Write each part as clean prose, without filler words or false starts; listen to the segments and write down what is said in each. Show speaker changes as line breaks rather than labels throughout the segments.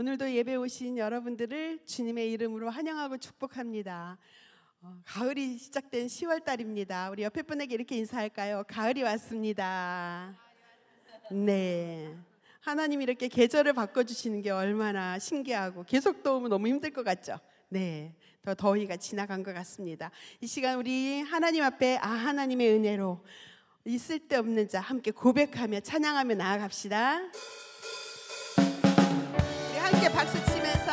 오늘도 예배 오신 여러분들을 주님의 이름으로 환영하고 축복합니다. 가을이 시작된 10월 달입니다. 우리 옆에 분에게 이렇게 인사할까요? 가을이 왔습니다. 네, 하나님이 이렇게 계절을 바꿔주시는 게 얼마나 신기하고 계속 더우면 너무 힘들 것 같죠? 네, 더 더위가 지나간 것 같습니다. 이 시간 우리 하나님 앞에 하나님의 은혜로 이 쓸데없는 자 함께 고백하며 찬양하며 나아갑시다. 우리 함께 박수 치면서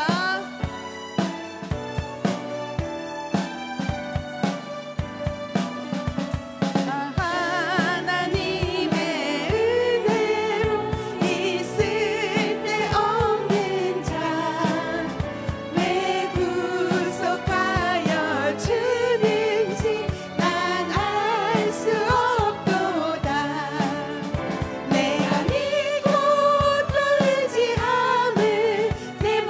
내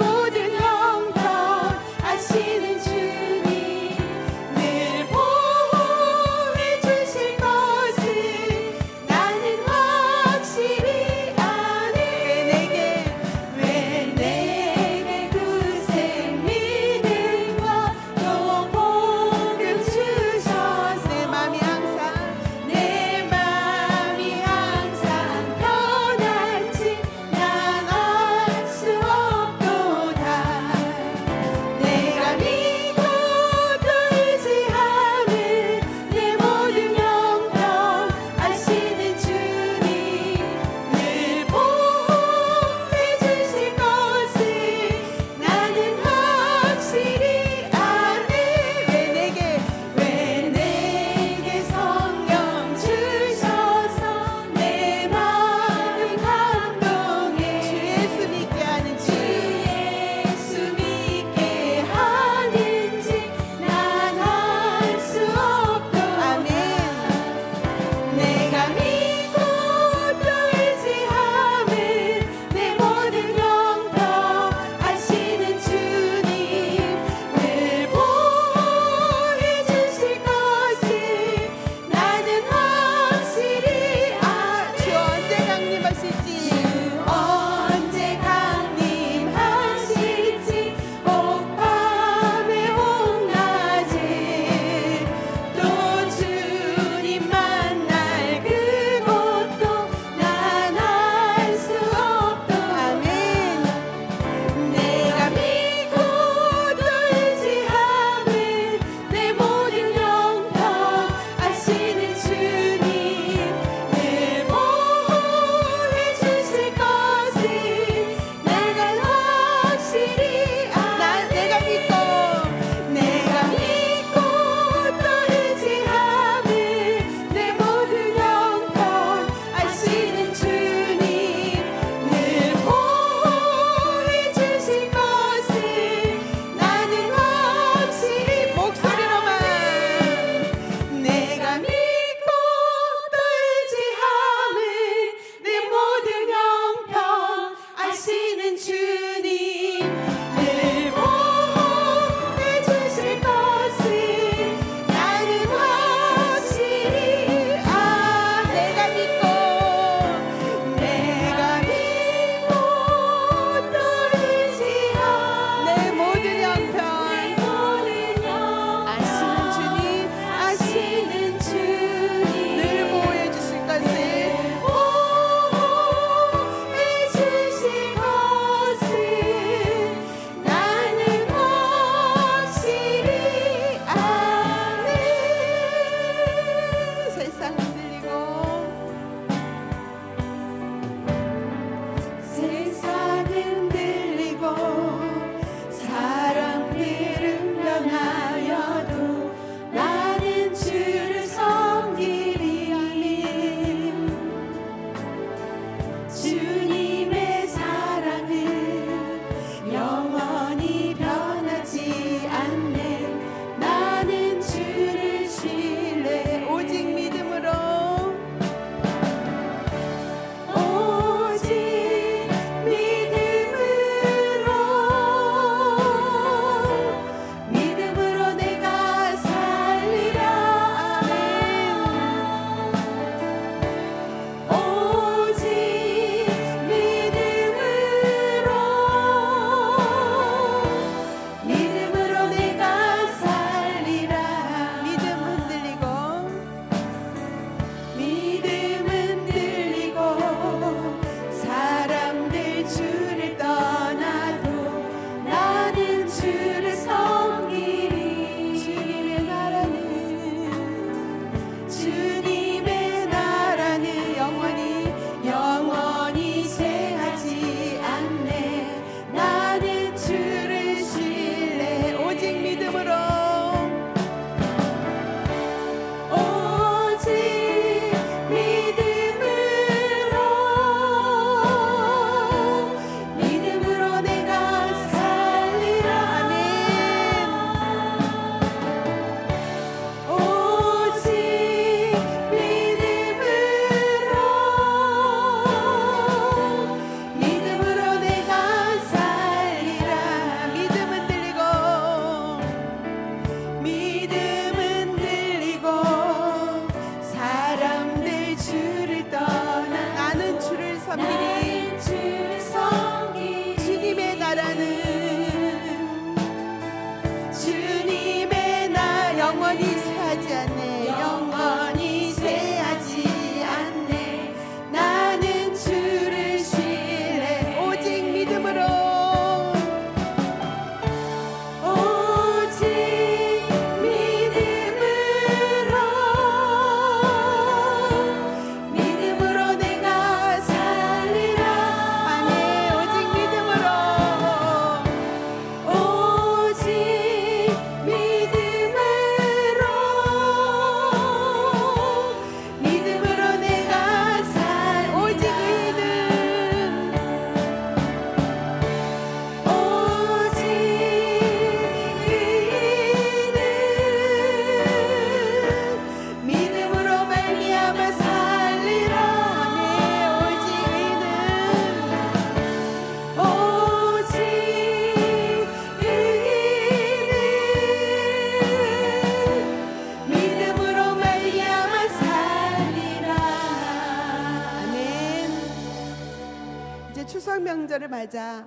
명절을 맞아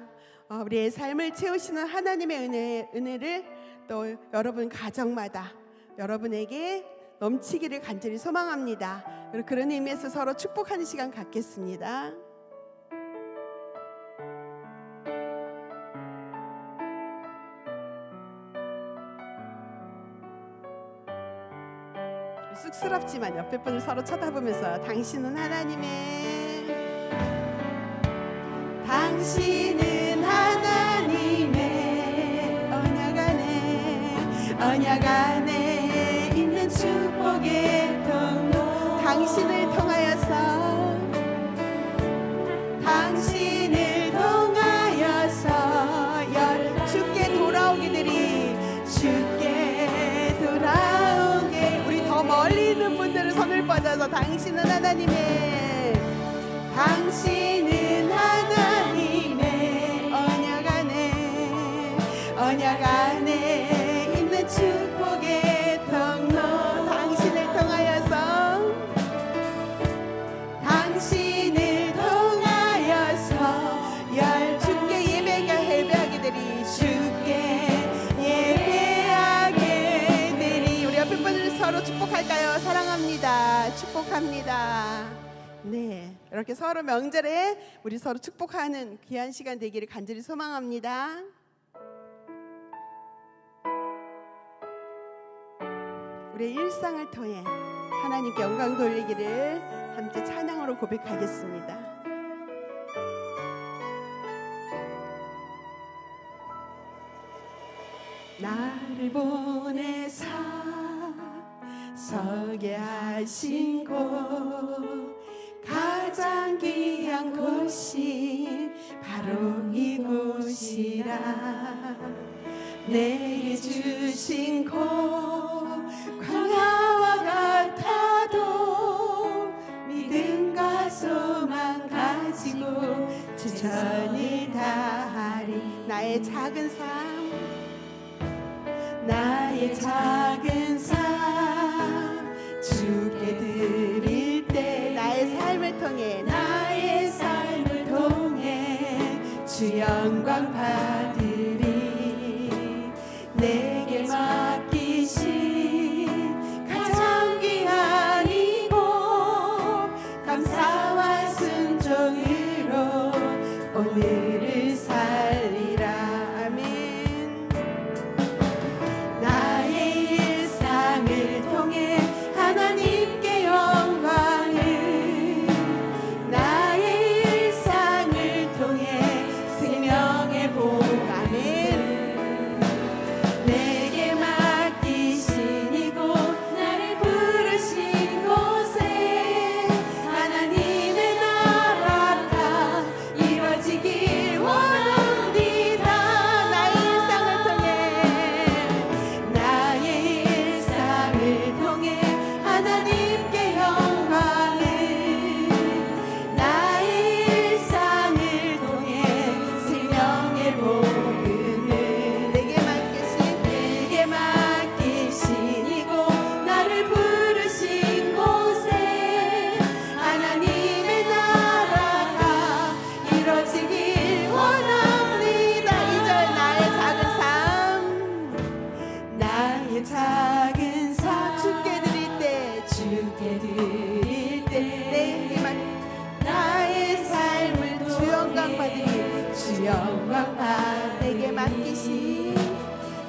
우리의 삶을 채우시는 하나님의 은혜를 또 여러분 가정마다 여러분에게 넘치기를 간절히 소망합니다. 그리고 그런 의미에서 서로 축복하는 시간 갖겠습니다. 쑥스럽지만 옆에 분을 서로 쳐다보면서 당신은 하나님의 언약 안에 있는 축복의 통로 당신을 통하여서 주께 돌아오기들이 주께 돌아오게 우리 더 멀리 있는 분들은 손을 뻗어서 당신은 하나님의 언약 안에 있는 축복의 통로 당신을 통하여서 주께 예배하기들이 주께 예배하게 되리. 우리 옆에 분들 서로 축복할까요? 사랑합니다. 축복합니다. 네, 이렇게 서로 명절에 우리 서로 축복하는 귀한 시간 되기를 간절히 소망합니다. 우리의 일상을 통해 하나님께 영광 돌리기를 함께 찬양으로 고백하겠습니다. 나를 보내사 서게 하신 곳 가장 귀한 곳이 바로 이곳이라 내게 주신 곳 광야와 같아도 믿음과 소망 가지고 최선을 다하리. 나의 작은 삶 주께 드릴 때 나의 삶을 통해 주 영광 받으리. 내게 맡기신 가장 귀한 이곳 감사와 순종으로 오늘을 살리라. 아멘. 나의 일상을 통해 하나님께 영광을 나의 일상을 통해 생명의 복 아멘. 내게 맡기신 이곳 나를 부르신 곳에 하나님의 나라가 이루어지길 원합니다. 나의 일상을 통해 하나님께 영광을 나의 일상을 통해 생명의 복음을 내게 맡기신 이곳 나를 부르신 곳에 하나님의 나라가 이루어지길 원합니다. 2절 나의 작은 삶 주께 드릴 때 나의 삶을 주 영광 받으리. 주 영광 받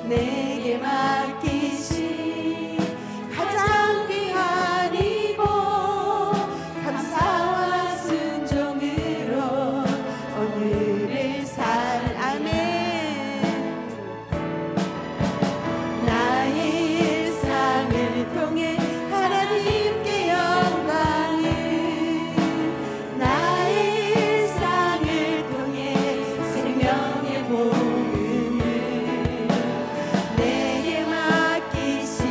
내게 맡기신 가장 귀한 이곳 감사와 순종으로 오늘을 살 아멘. 나의 일상을 통해 하나님께 영광을 나의 일상을 통해 생명의 복음을 내게 맡기신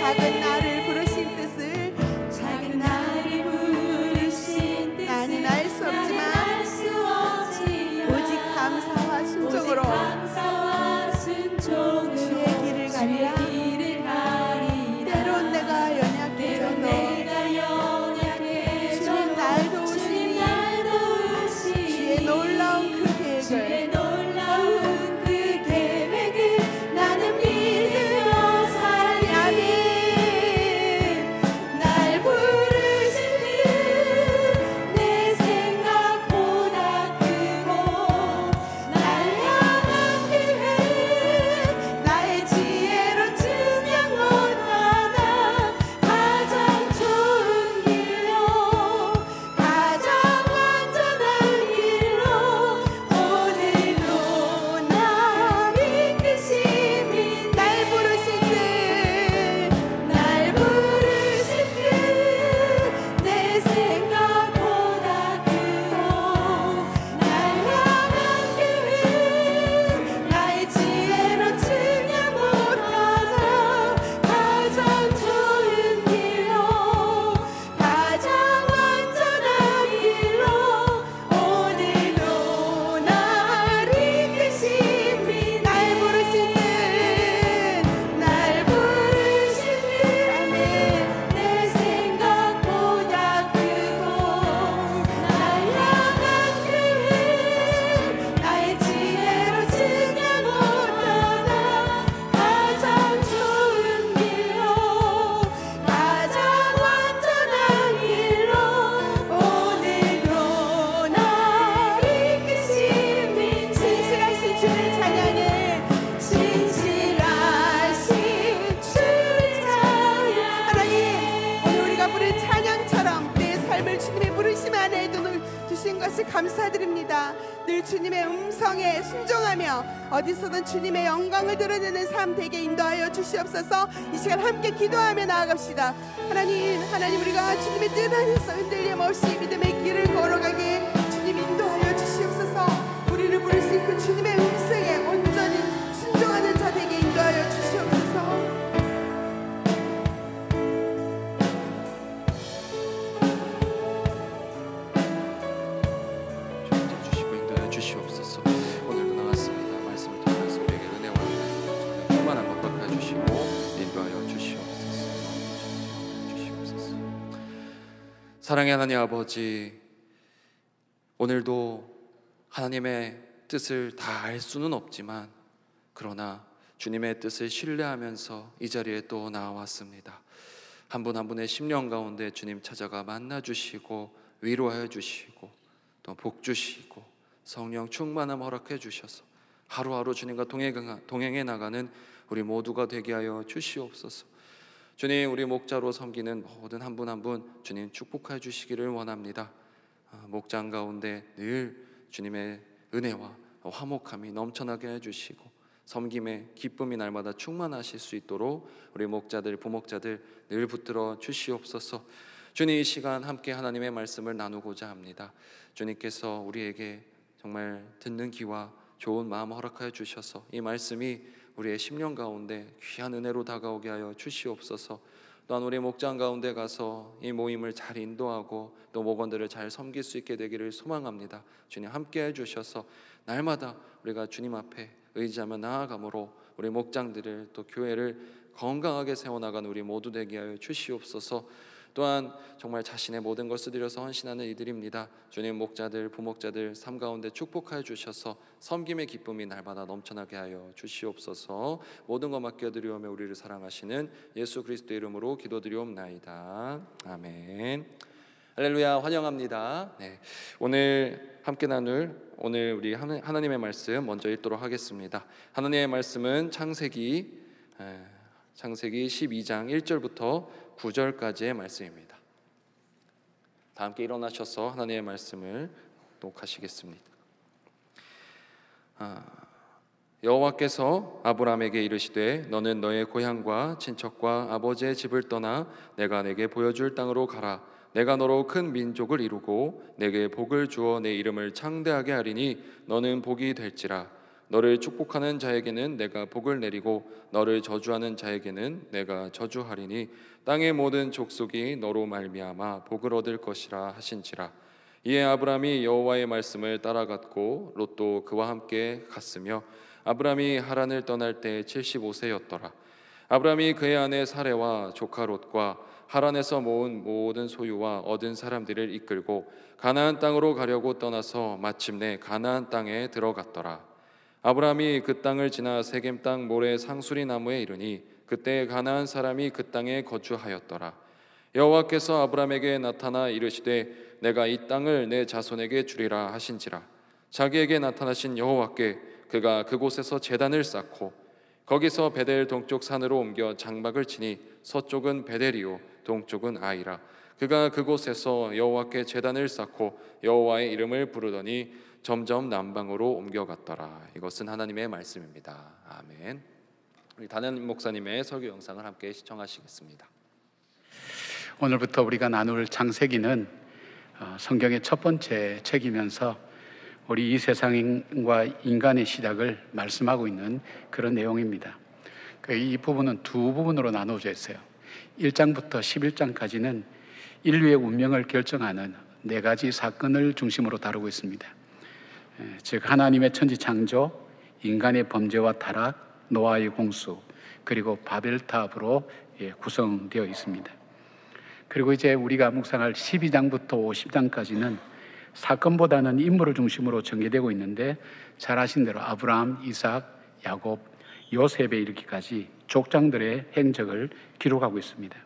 작은 나를 부르신 뜻을
작은 나를 부르신 뜻을
나는 알 수 없지만
알 수 없지만
오직 감사와 순종으로 주의 길을 가리라. 때론 내가 연약해져도 주님 날 도우시니 주의 놀라운 그 계획을 나는 믿으며 살리. 아멘. 날 부르신 내 생각보다 크고 날 향한 계획 나의 지혜로 증명 못하나 가장 좋은 길로 가장 완전한 길로 오늘도 날 이끄심이 날 부르신 내 생각보다 크고 날 향한 계획 나의 지혜로 증명 못하나 가장 좋은 길로 가장 완전한 길로 오늘도 날 이끄심이 날 부르신 아멘. 내 생각보다 크고 날 향한 계획 나의 지혜로 증명 못하나 가장 좋은 길로 가장 완전한 길로 오늘도 날 이끄심이 신실하신 주를 찬양해. 신실하신 주를 찬양. 하나님, 오늘 우리가 부른 찬양처럼 내 삶을 주님의 부르심 안에 두신 것을 감사드립니다. 늘 주님의 음성에 순종하며 어디서든 주님의 영광을 드러내는 삶 되게 인도하여 주시옵소서. 이 시간 함께 기도하며 나아갑시다. 하나님 우리가 주님의 뜻 안에서 흔들림 없이 믿음의 길을 걸어가게 주님 인도하여 주시옵소서. 우리를 부르신 그 주님의 음성에 온전히 순종하는 자 되게 인도하여 주시옵소서.
주시고 인도하여 주시옵소서. 오늘도 나왔습니다. 말씀을 통해서 우리에게 은혜와 충만한 것 갚아 주시고 인도하여 주시옵소서. 사랑의 하나님 아버지, 오늘도 하나님의 뜻을 다 알 수는 없지만 그러나 주님의 뜻을 신뢰하면서 이 자리에 또 나왔습니다. 한 분 한 분의 심령 가운데 주님 찾아가 만나 주시고 위로하여 주시고 또 복 주시고 성령 충만함 허락해 주셔서 하루하루 주님과 동행해 나가는 우리 모두가 되게 하여 주시옵소서. 주님, 우리 목자로 섬기는 모든 한 분 한 분 주님 축복해 주시기를 원합니다. 목장 가운데 늘 주님의 은혜와 화목함이 넘쳐나게 해주시고 섬김의 기쁨이 날마다 충만하실 수 있도록 우리 목자들, 부목자들 늘 붙들어 주시옵소서. 주님, 이 시간 함께 하나님의 말씀을 나누고자 합니다. 주님께서 우리에게 정말 듣는 귀와 좋은 마음 허락하여 주셔서 이 말씀이 우리의 심령 가운데 귀한 은혜로 다가오게 하여 주시옵소서. 또한 우리 목장 가운데 가서 이 모임을 잘 인도하고 또 목원들을 잘 섬길 수 있게 되기를 소망합니다. 주님 함께 해주셔서 날마다 우리가 주님 앞에 의지하며 나아감으로 우리 목장들을 또 교회를 건강하게 세워나가는 우리 모두 되게 하여 주시옵소서. 또한 정말 자신의 모든 것을 드려서 헌신하는 이들입니다. 주님, 목자들, 부목자들 삶 가운데 축복하여 주셔서 섬김의 기쁨이 날마다 넘쳐나게 하여 주시옵소서. 모든 것 맡겨드리오며 우리를 사랑하시는 예수 그리스도의 이름으로 기도드리옵나이다. 아멘. 할렐루야. 환영합니다. 네, 오늘 함께 나눌 우리 하나님의 말씀 먼저 읽도록 하겠습니다. 하나님의 말씀은 창세기 12장 1절부터 9절까지의 말씀입니다. 다 함께 일어나셔서 하나님의 말씀을 독하시겠습니다. 여호와께서 아브라함에게 이르시되 너는 너의 고향과 친척과 아버지의 집을 떠나 내가 내게 보여줄 땅으로 가라. 내가 너로 큰 민족을 이루고 내게 복을 주어 내 이름을 창대하게 하리니 너는 복이 될지라. 너를 축복하는 자에게는 내가 복을 내리고 너를 저주하는 자에게는 내가 저주하리니 땅의 모든 족속이 너로 말미암아 복을 얻을 것이라 하신지라. 이에 아브라함이 여호와의 말씀을 따라갔고 롯도 그와 함께 갔으며 아브라함이 하란을 떠날 때 75세였더라. 아브라함이 그의 아내 사레와 조카 롯과 하란에서 모은 모든 소유와 얻은 사람들을 이끌고 가나안 땅으로 가려고 떠나서 마침내 가나안 땅에 들어갔더라. 아브라함이 그 땅을 지나 세겜 땅 모래 상수리 나무에 이르니 그때 가나안 사람이 그 땅에 거주하였더라. 여호와께서 아브라함에게 나타나 이르시되 내가 이 땅을 내 자손에게 주리라 하신지라. 자기에게 나타나신 여호와께 그가 그곳에서 제단을 쌓고 거기서 베델 동쪽 산으로 옮겨 장막을 치니 서쪽은 베델이요 동쪽은 아이라. 그가 그곳에서 여호와께 제단을 쌓고 여호와의 이름을 부르더니 점점 남방으로 옮겨갔더라. 이것은 하나님의 말씀입니다. 아멘. 우리 단현 목사님의 설교 영상을 함께 시청하시겠습니다.
오늘부터 우리가 나눌 창세기는 성경의 첫 번째 책이면서 우리 이 세상과 인간의 시작을 말씀하고 있는 그런 내용입니다. 이 부분은 두 부분으로 나누어져 있어요. 1장부터 11장까지는 인류의 운명을 결정하는 네 가지 사건을 중심으로 다루고 있습니다. 즉 하나님의 천지 창조, 인간의 범죄와 타락, 노아의 공수, 그리고 바벨탑으로 구성되어 있습니다. 그리고 이제 우리가 묵상할 12장부터 50장까지는 사건보다는 인물을 중심으로 전개되고 있는데 잘 아신 대로 아브라함, 이삭, 야곱, 요셉에 이르기까지 족장들의 행적을 기록하고 있습니다.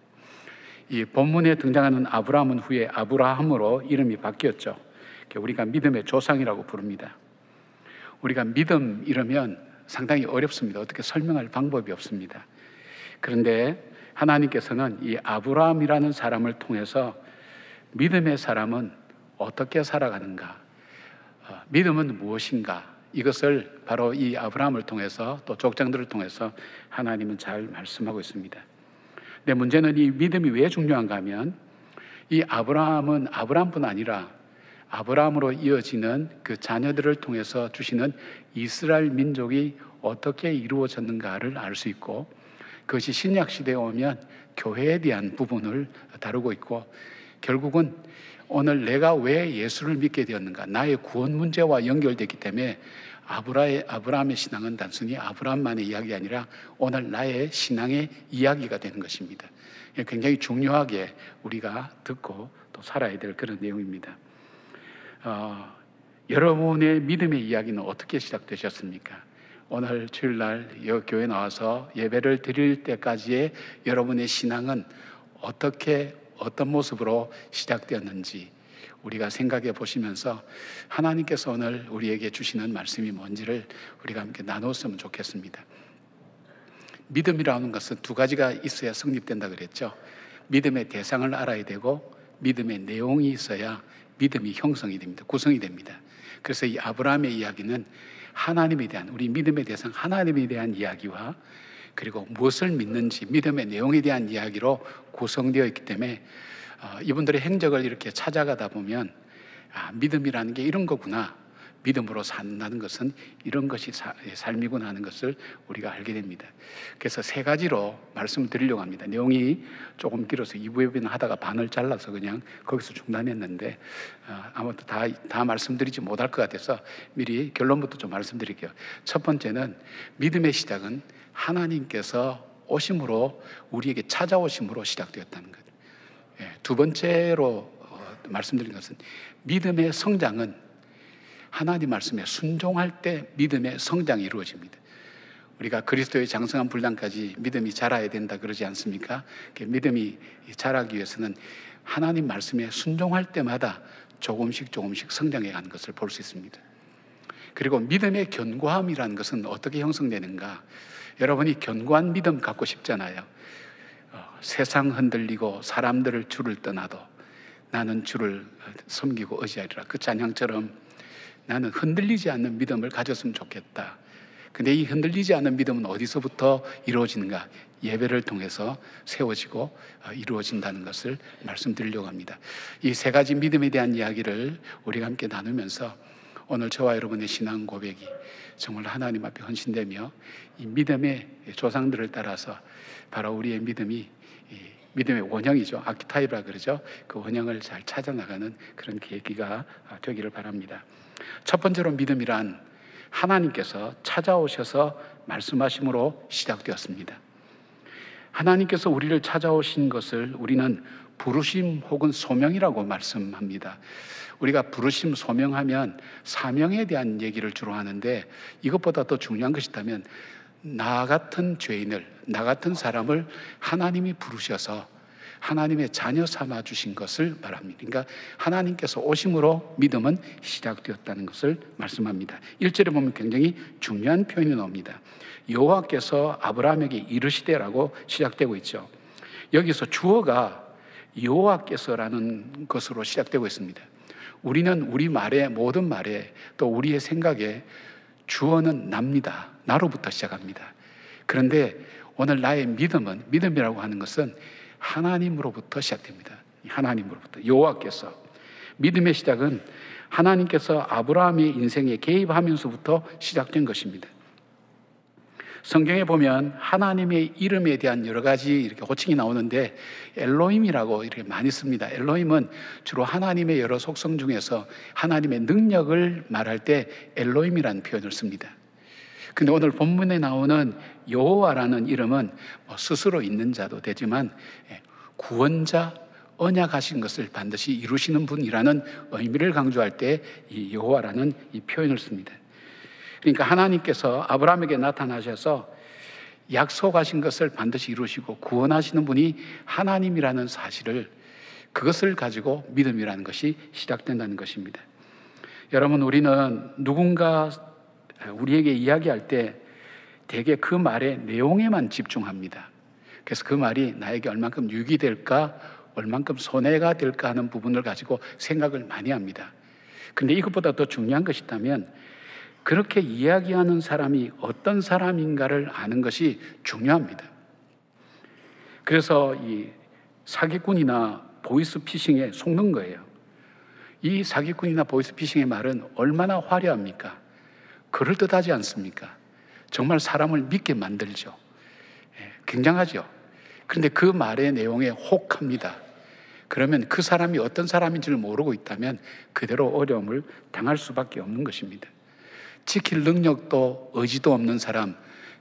이 본문에 등장하는 아브라함은 후에 아브라함으로 이름이 바뀌었죠. 우리가 믿음의 조상이라고 부릅니다. 우리가 믿음 이러면 상당히 어렵습니다. 어떻게 설명할 방법이 없습니다. 그런데 하나님께서는 이 아브라함이라는 사람을 통해서 믿음의 사람은 어떻게 살아가는가, 믿음은 무엇인가, 이것을 바로 이 아브라함을 통해서 또 족장들을 통해서 하나님은 잘 말씀하고 있습니다. 근데 문제는 이 믿음이 왜 중요한가 하면 이 아브라함은 아브라함뿐 아니라 아브라함으로 이어지는 그 자녀들을 통해서 주시는 이스라엘 민족이 어떻게 이루어졌는가를 알 수 있고, 그것이 신약 시대에 오면 교회에 대한 부분을 다루고 있고, 결국은 오늘 내가 왜 예수를 믿게 되었는가, 나의 구원 문제와 연결되기 때문에 아브라함의 신앙은 단순히 아브라함만의 이야기가 아니라 오늘 나의 신앙의 이야기가 되는 것입니다. 굉장히 중요하게 우리가 듣고 또 살아야 될 그런 내용입니다. 여러분의 믿음의 이야기는 어떻게 시작되셨습니까? 오늘 주일날 교회 나와서 예배를 드릴 때까지의 여러분의 신앙은 어떤 모습으로 시작되었는지 우리가 생각해 보시면서 하나님께서 오늘 우리에게 주시는 말씀이 뭔지를 우리가 함께 나눴으면 좋겠습니다. 믿음이라는 것은 두 가지가 있어야 성립된다 그랬죠. 믿음의 대상을 알아야 되고 믿음의 내용이 있어야 믿음이 형성이 됩니다. 구성이 됩니다. 그래서 이 아브라함의 이야기는 하나님에 대한, 우리 믿음의 대상 하나님에 대한 이야기와 그리고 무엇을 믿는지 믿음의 내용에 대한 이야기로 구성되어 있기 때문에 이분들의 행적을 이렇게 찾아가다 보면 믿음이라는 게 이런 거구나, 믿음으로 산다는 것은 이런 것이 삶이구나 하는 것을 우리가 알게 됩니다. 그래서 세 가지로 말씀드리려고 합니다. 내용이 조금 길어서 2부 예배는 하다가 반을 잘라서 그냥 거기서 중단했는데 아무튼 다 말씀드리지 못할 것 같아서 미리 결론부터 좀 말씀드릴게요. 첫 번째는 믿음의 시작은 하나님께서 오심으로, 우리에게 찾아오심으로 시작되었다는 것. 두 번째로 말씀드린 것은 믿음의 성장은 하나님 말씀에 순종할 때 믿음의 성장이 이루어집니다. 우리가 그리스도의 장성한 분량까지 믿음이 자라야 된다 그러지 않습니까? 믿음이 자라기 위해서는 하나님 말씀에 순종할 때마다 조금씩 성장해 가는 것을 볼 수 있습니다. 그리고 믿음의 견고함이라는 것은 어떻게 형성되는가? 여러분이 견고한 믿음 갖고 싶잖아요. 세상 흔들리고 사람들을 주를 떠나도 나는 주를 섬기고 의지하리라, 그 찬양처럼 나는 흔들리지 않는 믿음을 가졌으면 좋겠다. 근데 이 흔들리지 않는 믿음은 어디서부터 이루어지는가? 예배를 통해서 세워지고 이루어진다는 것을 말씀드리려고 합니다. 이 세 가지 믿음에 대한 이야기를 우리가 함께 나누면서 오늘 저와 여러분의 신앙 고백이 정말 하나님 앞에 헌신되며 이 믿음의 조상들을 따라서 바로 우리의 믿음이 믿음의 원형이죠. 아키타이브라 그러죠. 그 원형을 잘 찾아나가는 그런 계기가 되기를 바랍니다. 첫 번째로 믿음이란 하나님께서 찾아오셔서 말씀하심으로 시작되었습니다. 하나님께서 우리를 찾아오신 것을 우리는 부르심 혹은 소명이라고 말씀합니다. 우리가 부르심, 소명하면 사명에 대한 얘기를 주로 하는데 이것보다 더 중요한 것이 있다면 나 같은 죄인을, 나 같은 사람을 하나님이 부르셔서 하나님의 자녀 삼아 주신 것을 말합니다. 그러니까 하나님께서 오심으로 믿음은 시작되었다는 것을 말씀합니다. 1절에 보면 굉장히 중요한 표현이 나옵니다. 여호와께서 아브라함에게 이르시되라고 시작되고 있죠. 여기서 주어가 여호와께서라는 것으로 시작되고 있습니다. 우리는 우리 말에, 모든 말에, 또 우리의 생각에 주어는 납니다. 나로부터 시작합니다. 그런데 오늘 나의 믿음은, 믿음이라고 하는 것은 하나님으로부터 시작됩니다. 하나님으로부터, 여호와께서. 믿음의 시작은 하나님께서 아브라함의 인생에 개입하면서부터 시작된 것입니다. 성경에 보면 하나님의 이름에 대한 여러 가지 이렇게 호칭이 나오는데 엘로힘이라고 이렇게 많이 씁니다. 엘로힘은 주로 하나님의 여러 속성 중에서 하나님의 능력을 말할 때 엘로힘이라는 표현을 씁니다. 근데 오늘 본문에 나오는 여호와라는 이름은 스스로 있는 자도 되지만 구원자, 언약하신 것을 반드시 이루시는 분이라는 의미를 강조할 때 이 여호와라는 이 표현을 씁니다. 그러니까 하나님께서 아브라함에게 나타나셔서 약속하신 것을 반드시 이루시고 구원하시는 분이 하나님이라는 사실을, 그것을 가지고 믿음이라는 것이 시작된다는 것입니다. 여러분, 우리는 누군가 우리에게 이야기할 때 대개 그 말의 내용에만 집중합니다. 그래서 그 말이 나에게 얼만큼 유익이 될까, 얼만큼 손해가 될까 하는 부분을 가지고 생각을 많이 합니다. 그런데 이것보다 더 중요한 것이 있다면 그렇게 이야기하는 사람이 어떤 사람인가를 아는 것이 중요합니다. 그래서 이 사기꾼이나 보이스피싱에 속는 거예요. 이 사기꾼이나 보이스피싱의 말은 얼마나 화려합니까? 그럴듯하지 않습니까? 정말 사람을 믿게 만들죠. 굉장하죠. 그런데 그 말의 내용에 혹합니다. 그러면 그 사람이 어떤 사람인지를 모르고 있다면 그대로 어려움을 당할 수밖에 없는 것입니다. 지킬 능력도 의지도 없는 사람,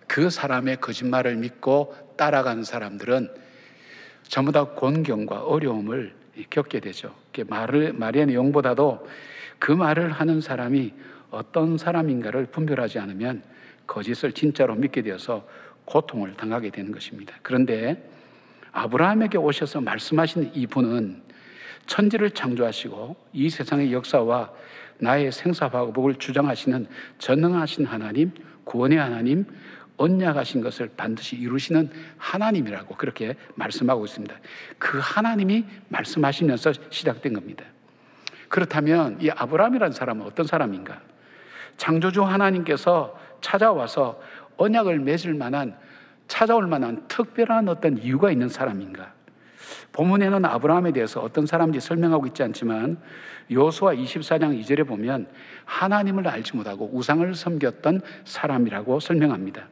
그 사람의 거짓말을 믿고 따라가는 사람들은 전부 다 곤경과 어려움을 겪게 되죠. 말의 내용보다도 그 말을 하는 사람이 어떤 사람인가를 분별하지 않으면 거짓을 진짜로 믿게 되어서 고통을 당하게 되는 것입니다. 그런데 아브라함에게 오셔서 말씀하신 이분은 천지를 창조하시고 이 세상의 역사와 나의 생사화복을 주장하시는 전능하신 하나님, 구원의 하나님, 언약하신 것을 반드시 이루시는 하나님이라고 그렇게 말씀하고 있습니다. 그 하나님이 말씀하시면서 시작된 겁니다. 그렇다면 이 아브라함이라는 사람은 어떤 사람인가? 창조주 하나님께서 찾아와서 언약을 맺을 만한, 찾아올 만한 특별한 어떤 이유가 있는 사람인가? 본문에는 아브라함에 대해서 어떤 사람인지 설명하고 있지 않지만 여호수아 24장 2절에 보면 하나님을 알지 못하고 우상을 섬겼던 사람이라고 설명합니다.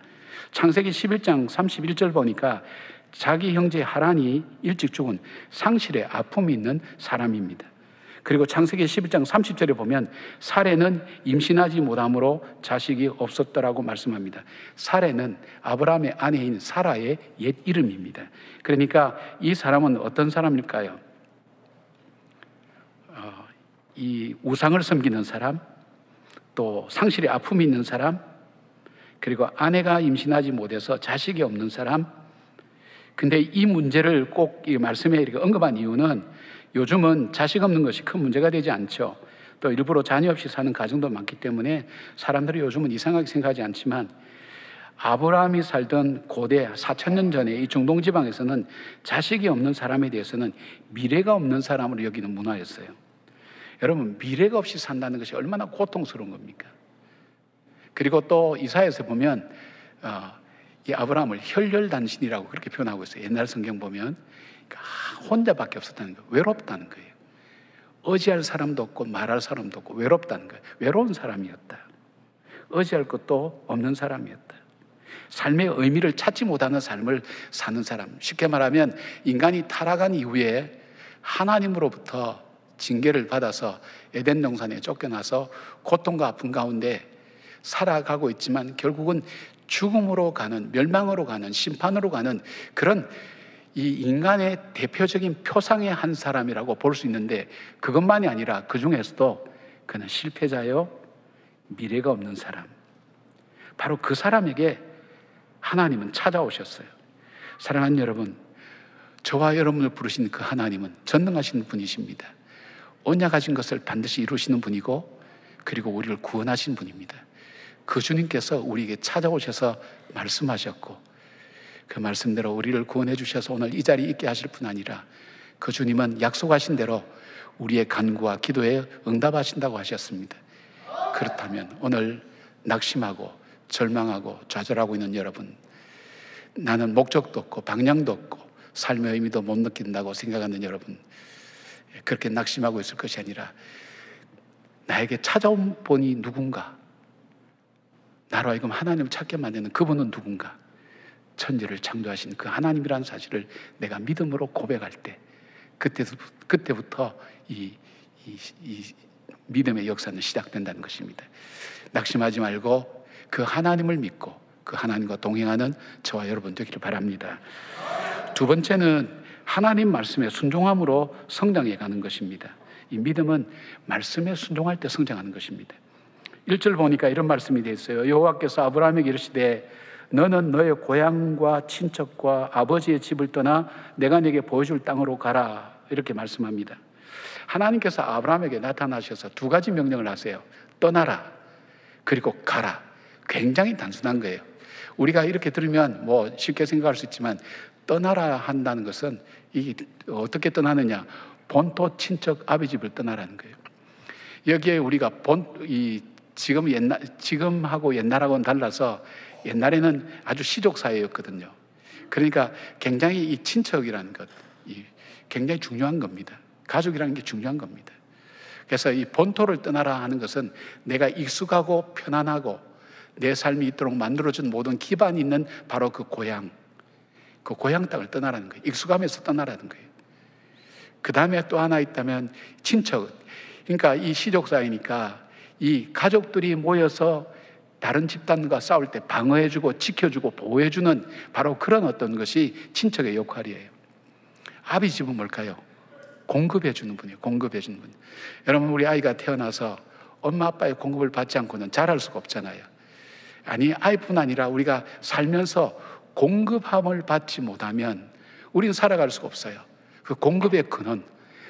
창세기 11장 31절 보니까 자기 형제 하란이 일찍 죽은 상실의 아픔이 있는 사람입니다. 그리고 창세기 11장 30절에 보면 사레는 임신하지 못함으로 자식이 없었더라고 말씀합니다. 사레는 아브라함의 아내인 사라의 옛 이름입니다. 그러니까 이 사람은 어떤 사람일까요? 이 우상을 섬기는 사람, 또 상실의 아픔이 있는 사람, 그리고 아내가 임신하지 못해서 자식이 없는 사람. 근데 이 문제를 꼭 이 말씀에 이렇게 언급한 이유는 요즘은 자식 없는 것이 큰 문제가 되지 않죠. 또 일부러 자녀 없이 사는 가정도 많기 때문에 사람들이 요즘은 이상하게 생각하지 않지만 아브라함이 살던 고대 4,000년 전에 이 중동 지방에서는 자식이 없는 사람에 대해서는 미래가 없는 사람으로 여기는 문화였어요. 여러분, 미래가 없이 산다는 것이 얼마나 고통스러운 겁니까? 그리고 또 이사야에서 보면 이 아브라함을 혈혈단신이라고 그렇게 표현하고 있어요. 옛날 성경 보면 혼자밖에 없었다는 거예요. 외롭다는 거예요. 의지할 사람도 없고 말할 사람도 없고 외롭다는 거예요. 외로운 사람이었다. 의지할 것도 없는 사람이었다. 삶의 의미를 찾지 못하는 삶을 사는 사람. 쉽게 말하면 인간이 타락한 이후에 하나님으로부터 징계를 받아서 에덴 동산에 쫓겨나서 고통과 아픔 가운데 살아가고 있지만 결국은 죽음으로 가는, 멸망으로 가는, 심판으로 가는 그런 이 인간의 대표적인 표상의 한 사람이라고 볼 수 있는데, 그것만이 아니라 그 중에서도 그는 실패자요, 미래가 없는 사람. 바로 그 사람에게 하나님은 찾아오셨어요. 사랑하는 여러분, 저와 여러분을 부르신 그 하나님은 전능하신 분이십니다. 언약하신 것을 반드시 이루시는 분이고, 그리고 우리를 구원하신 분입니다. 그 주님께서 우리에게 찾아오셔서 말씀하셨고, 그 말씀대로 우리를 구원해 주셔서 오늘 이 자리에 있게 하실 뿐 아니라, 그 주님은 약속하신 대로 우리의 간구와 기도에 응답하신다고 하셨습니다. 그렇다면 오늘 낙심하고 절망하고 좌절하고 있는 여러분, 나는 목적도 없고 방향도 없고 삶의 의미도 못 느낀다고 생각하는 여러분, 그렇게 낙심하고 있을 것이 아니라 나에게 찾아온 분이 누군가, 나로 하여금 하나님을 찾게 만드는 그분은 누군가, 천지를 창조하신 그 하나님이라는 사실을 내가 믿음으로 고백할 때, 그때부터 이 믿음의 역사는 시작된다는 것입니다. 낙심하지 말고 그 하나님을 믿고 그 하나님과 동행하는 저와 여러분 되기를 바랍니다. 두 번째는 하나님 말씀에 순종함으로 성장해 가는 것입니다. 이 믿음은 말씀에 순종할 때 성장하는 것입니다. 1절 보니까 이런 말씀이 되어 있어요. 여호와께서 아브라함에게 이르시되 너는 너의 고향과 친척과 아버지의 집을 떠나 내가 네게 보여줄 땅으로 가라, 이렇게 말씀합니다. 하나님께서 아브라함에게 나타나셔서 두 가지 명령을 하세요. 떠나라, 그리고 가라. 굉장히 단순한 거예요. 우리가 이렇게 들으면 뭐 쉽게 생각할 수 있지만, 떠나라 한다는 것은 이게 어떻게 떠나느냐, 본토 친척 아비 집을 떠나라는 거예요. 여기에 우리가 지금하고 옛날하고는 달라서, 옛날에는 아주 시족 사회였거든요. 그러니까 굉장히 이 친척이라는 것, 굉장히 중요한 겁니다. 가족이라는 게 중요한 겁니다. 그래서 이 본토를 떠나라 하는 것은 내가 익숙하고 편안하고 내 삶이 있도록 만들어준 모든 기반이 있는 바로 그 고향 땅을 떠나라는 거예요. 익숙함에서 떠나라는 거예요. 그 다음에 또 하나 있다면 친척. 그러니까 이 시족 사회니까 이 가족들이 모여서 다른 집단과 싸울 때 방어해주고 지켜주고 보호해주는 바로 그런 어떤 것이 친척의 역할이에요. 아비 집은 뭘까요? 공급해주는 분이에요. 공급해주는 분. 여러분, 우리 아이가 태어나서 엄마 아빠의 공급을 받지 않고는 자랄 수가 없잖아요. 아니, 아이뿐 아니라 우리가 살면서 공급함을 받지 못하면 우리는 살아갈 수가 없어요. 그 공급의 근원,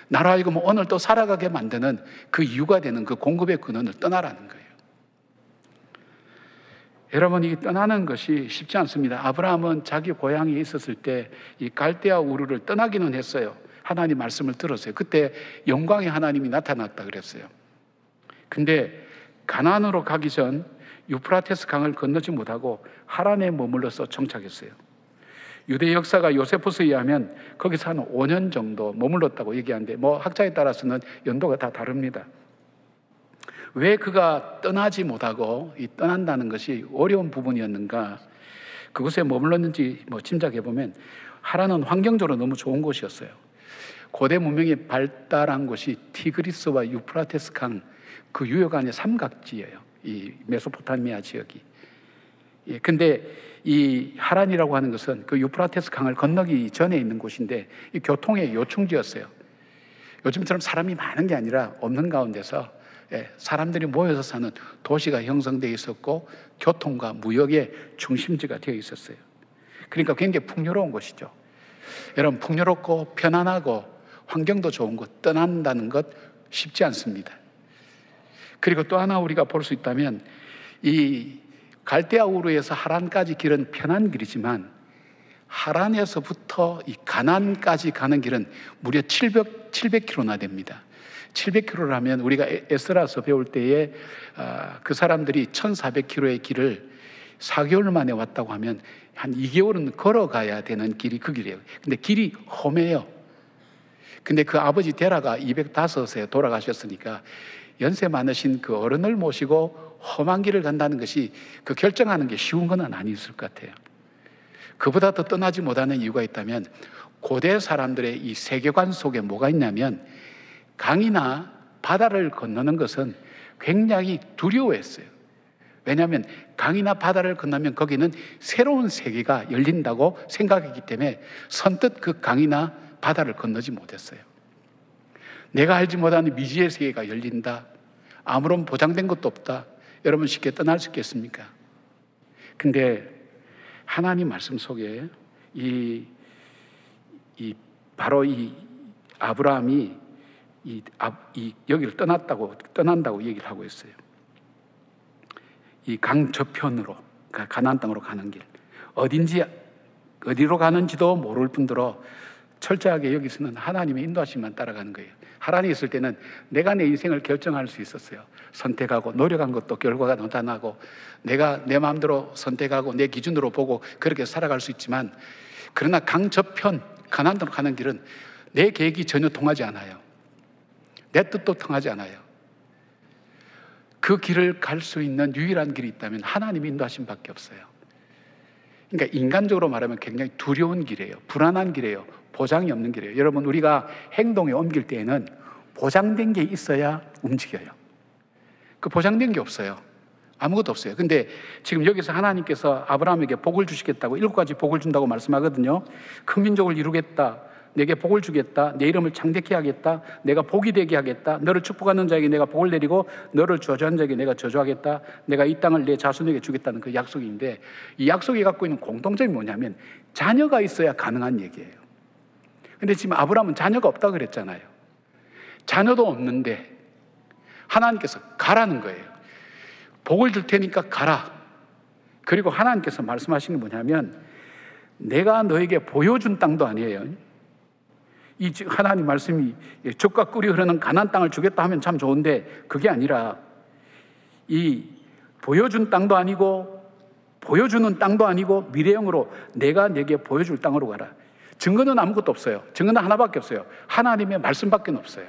나로 하여금 오늘 또 살아가게 만드는 그 이유가 되는 그 공급의 근원을 떠나라는 거예요. 여러분, 이 떠나는 것이 쉽지 않습니다. 아브라함은 자기 고향에 있었을 때 이 갈대아 우르를 떠나기는 했어요. 하나님 말씀을 들었어요. 그때 영광의 하나님이 나타났다 그랬어요. 근데 가나안으로 가기 전 유프라테스 강을 건너지 못하고 하란에 머물러서 정착했어요. 유대 역사가 요세푸스에 의하면 거기서 한 5년 정도 머물렀다고 얘기하는데, 뭐 학자에 따라서는 연도가 다 다릅니다. 왜 그가 떠나지 못하고 이 떠난다는 것이 어려운 부분이었는가, 그곳에 머물렀는지 뭐 짐작해 보면, 하란은 환경적으로 너무 좋은 곳이었어요. 고대 문명이 발달한 곳이 티그리스와 유프라테스 강 그 유역안의 삼각지예요. 이 메소포타미아 지역이. 근데 이 하란이라고 하는 것은 그 유프라테스 강을 건너기 전에 있는 곳인데, 이 교통의 요충지였어요. 요즘처럼 사람이 많은 게 아니라 없는 가운데서 사람들이 모여서 사는 도시가 형성되어 있었고, 교통과 무역의 중심지가 되어 있었어요. 그러니까 굉장히 풍요로운 곳이죠. 여러분, 풍요롭고 편안하고 환경도 좋은 곳 떠난다는 것 쉽지 않습니다. 그리고 또 하나 우리가 볼 수 있다면, 이 갈대아 우르에서 하란까지 길은 편한 길이지만 하란에서부터 이 가나안까지 가는 길은 무려 700km나 됩니다. 700km라면 우리가 에스라서 배울 때에 그 사람들이 1400km의 길을 4개월 만에 왔다고 하면 한 2개월은 걸어가야 되는 길이 그 길이에요. 근데 길이 험해요. 근데 그 아버지 데라가 205세 돌아가셨으니까 연세 많으신 그 어른을 모시고 험한 길을 간다는 것이 그 결정하는 게 쉬운 건 아니었을 것 같아요. 그보다 더 떠나지 못하는 이유가 있다면 고대 사람들의 이 세계관 속에 뭐가 있냐면 강이나 바다를 건너는 것은 굉장히 두려워했어요. 왜냐하면 강이나 바다를 건너면 거기는 새로운 세계가 열린다고 생각했기 때문에 선뜻 그 강이나 바다를 건너지 못했어요. 내가 알지 못하는 미지의 세계가 열린다, 아무런 보장된 것도 없다, 여러분 쉽게 떠날 수 있겠습니까? 근데 하나님 말씀 속에 바로 이 아브라함이 여기를 떠난다고 얘기를 하고 있어요. 이 강 저편으로, 가나안 땅으로 가는 길, 어디로 가는지도 모를 뿐더러 철저하게 여기서는 하나님의 인도하심만 따라가는 거예요. 하나님 있을 때는 내가 내 인생을 결정할 수 있었어요. 선택하고 노력한 것도 결과가 나타나고 내가 내 마음대로 선택하고 내 기준으로 보고 그렇게 살아갈 수 있지만, 그러나 강 저편 가나안 땅으로 가는 길은 내 계획이 전혀 통하지 않아요. 내 뜻도 통하지 않아요. 그 길을 갈 수 있는 유일한 길이 있다면 하나님의 인도하심밖에 없어요. 그러니까 인간적으로 말하면 굉장히 두려운 길이에요. 불안한 길이에요. 보장이 없는 길이에요. 여러분, 우리가 행동에 옮길 때에는 보장된 게 있어야 움직여요. 그 보장된 게 없어요. 아무것도 없어요. 근데 지금 여기서 하나님께서 아브라함에게 복을 주시겠다고 7가지 복을 준다고 말씀하거든요. 큰 민족을 이루겠다, 내게 복을 주겠다, 내 이름을 창대케 하겠다, 내가 복이 되게 하겠다, 너를 축복하는 자에게 내가 복을 내리고 너를 저주하는 자에게 내가 저주하겠다, 내가 이 땅을 내 자손에게 주겠다는 그 약속인데, 이 약속이 갖고 있는 공통점이 뭐냐면 자녀가 있어야 가능한 얘기예요. 근데 지금 아브라함은 자녀가 없다고 그랬잖아요. 자녀도 없는데 하나님께서 가라는 거예요. 복을 줄 테니까 가라. 그리고 하나님께서 말씀하신 게 뭐냐면 내가 너에게 보여준 땅도 아니에요. 이 하나님 말씀이 젖과 꿀이 흐르는 가나안 땅을 주겠다 하면 참 좋은데, 그게 아니라 이 보여준 땅도 아니고 보여주는 땅도 아니고 미래형으로 내가 내게 보여줄 땅으로 가라. 증거는 아무것도 없어요. 증거는 하나밖에 없어요. 하나님의 말씀밖에 없어요.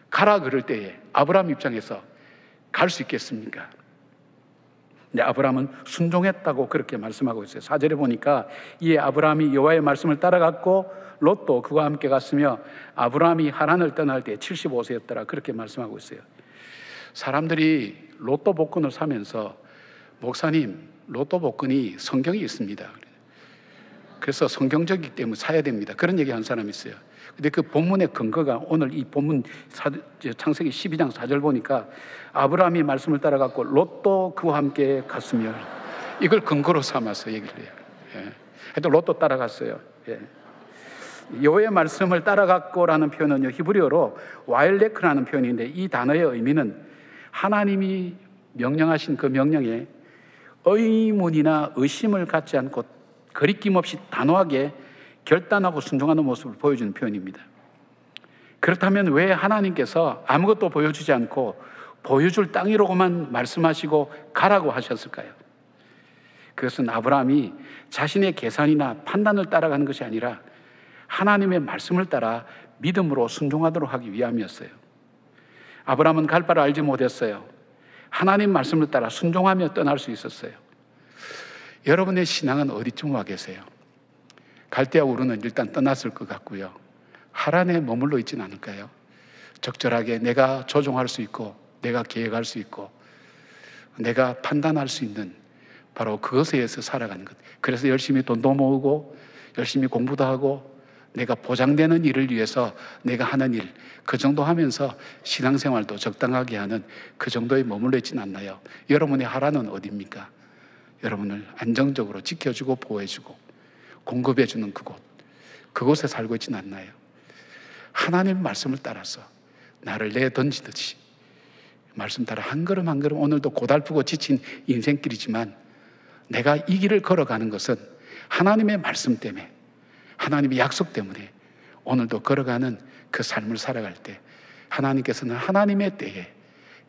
가라 그럴 때에 아브라함 입장에서 갈 수 있겠습니까? 근데 아브라함은 순종했다고 그렇게 말씀하고 있어요. 4절에 보니까 이에 아브라함이 여호와의 말씀을 따라갔고 롯도 그와 함께 갔으며 아브라함이 하란을 떠날 때 75세였더라 그렇게 말씀하고 있어요. 사람들이 로또 복권을 사면서 목사님, 로또 복권이 성경이 있습니다, 그래서 성경적이기 때문에 사야 됩니다, 그런 얘기하는 사람이 있어요. 근데 그 본문의 근거가 오늘 이 본문 창세기 12장 4절 보니까 아브라함이 말씀을 따라갔고 롯도 그와 함께 갔으며, 이걸 근거로 삼아서 얘기를 해요. 하여튼 롯도 따라갔어요. 여호와의 말씀을 따라갔고라는 표현은요, 히브리어로 와일레크라는 표현인데 이 단어의 의미는 하나님이 명령하신 그 명령에 의문이나 의심을 갖지 않고 거리낌 없이 단호하게 결단하고 순종하는 모습을 보여주는 표현입니다. 그렇다면 왜 하나님께서 아무것도 보여주지 않고 보여줄 땅이라고만 말씀하시고 가라고 하셨을까요? 그것은 아브라함이 자신의 계산이나 판단을 따라가는 것이 아니라 하나님의 말씀을 따라 믿음으로 순종하도록 하기 위함이었어요. 아브라함은 갈 바를 알지 못했어요. 하나님 말씀을 따라 순종하며 떠날 수 있었어요. 여러분의 신앙은 어디쯤 와 계세요? 갈대아우르는 일단 떠났을 것 같고요, 하란에 머물러 있지는 않을까요? 적절하게 내가 조종할 수 있고 내가 계획할 수 있고 내가 판단할 수 있는 바로 그것에 의해서 살아가는 것. 그래서 열심히 돈도 모으고 열심히 공부도 하고 내가 보장되는 일을 위해서 내가 하는 일, 그 정도 하면서 신앙생활도 적당하게 하는 그 정도에 머물러 있지는 않나요? 여러분의 하란은 어디입니까? 여러분을 안정적으로 지켜주고 보호해주고 공급해주는 그곳에 살고 있지는 않나요? 하나님 말씀을 따라서 나를 내던지듯이 말씀 따라 한 걸음 한 걸음, 오늘도 고달프고 지친 인생길이지만 내가 이 길을 걸어가는 것은 하나님의 말씀 때문에, 하나님의 약속 때문에 오늘도 걸어가는 그 삶을 살아갈 때 하나님께서는 하나님의 때에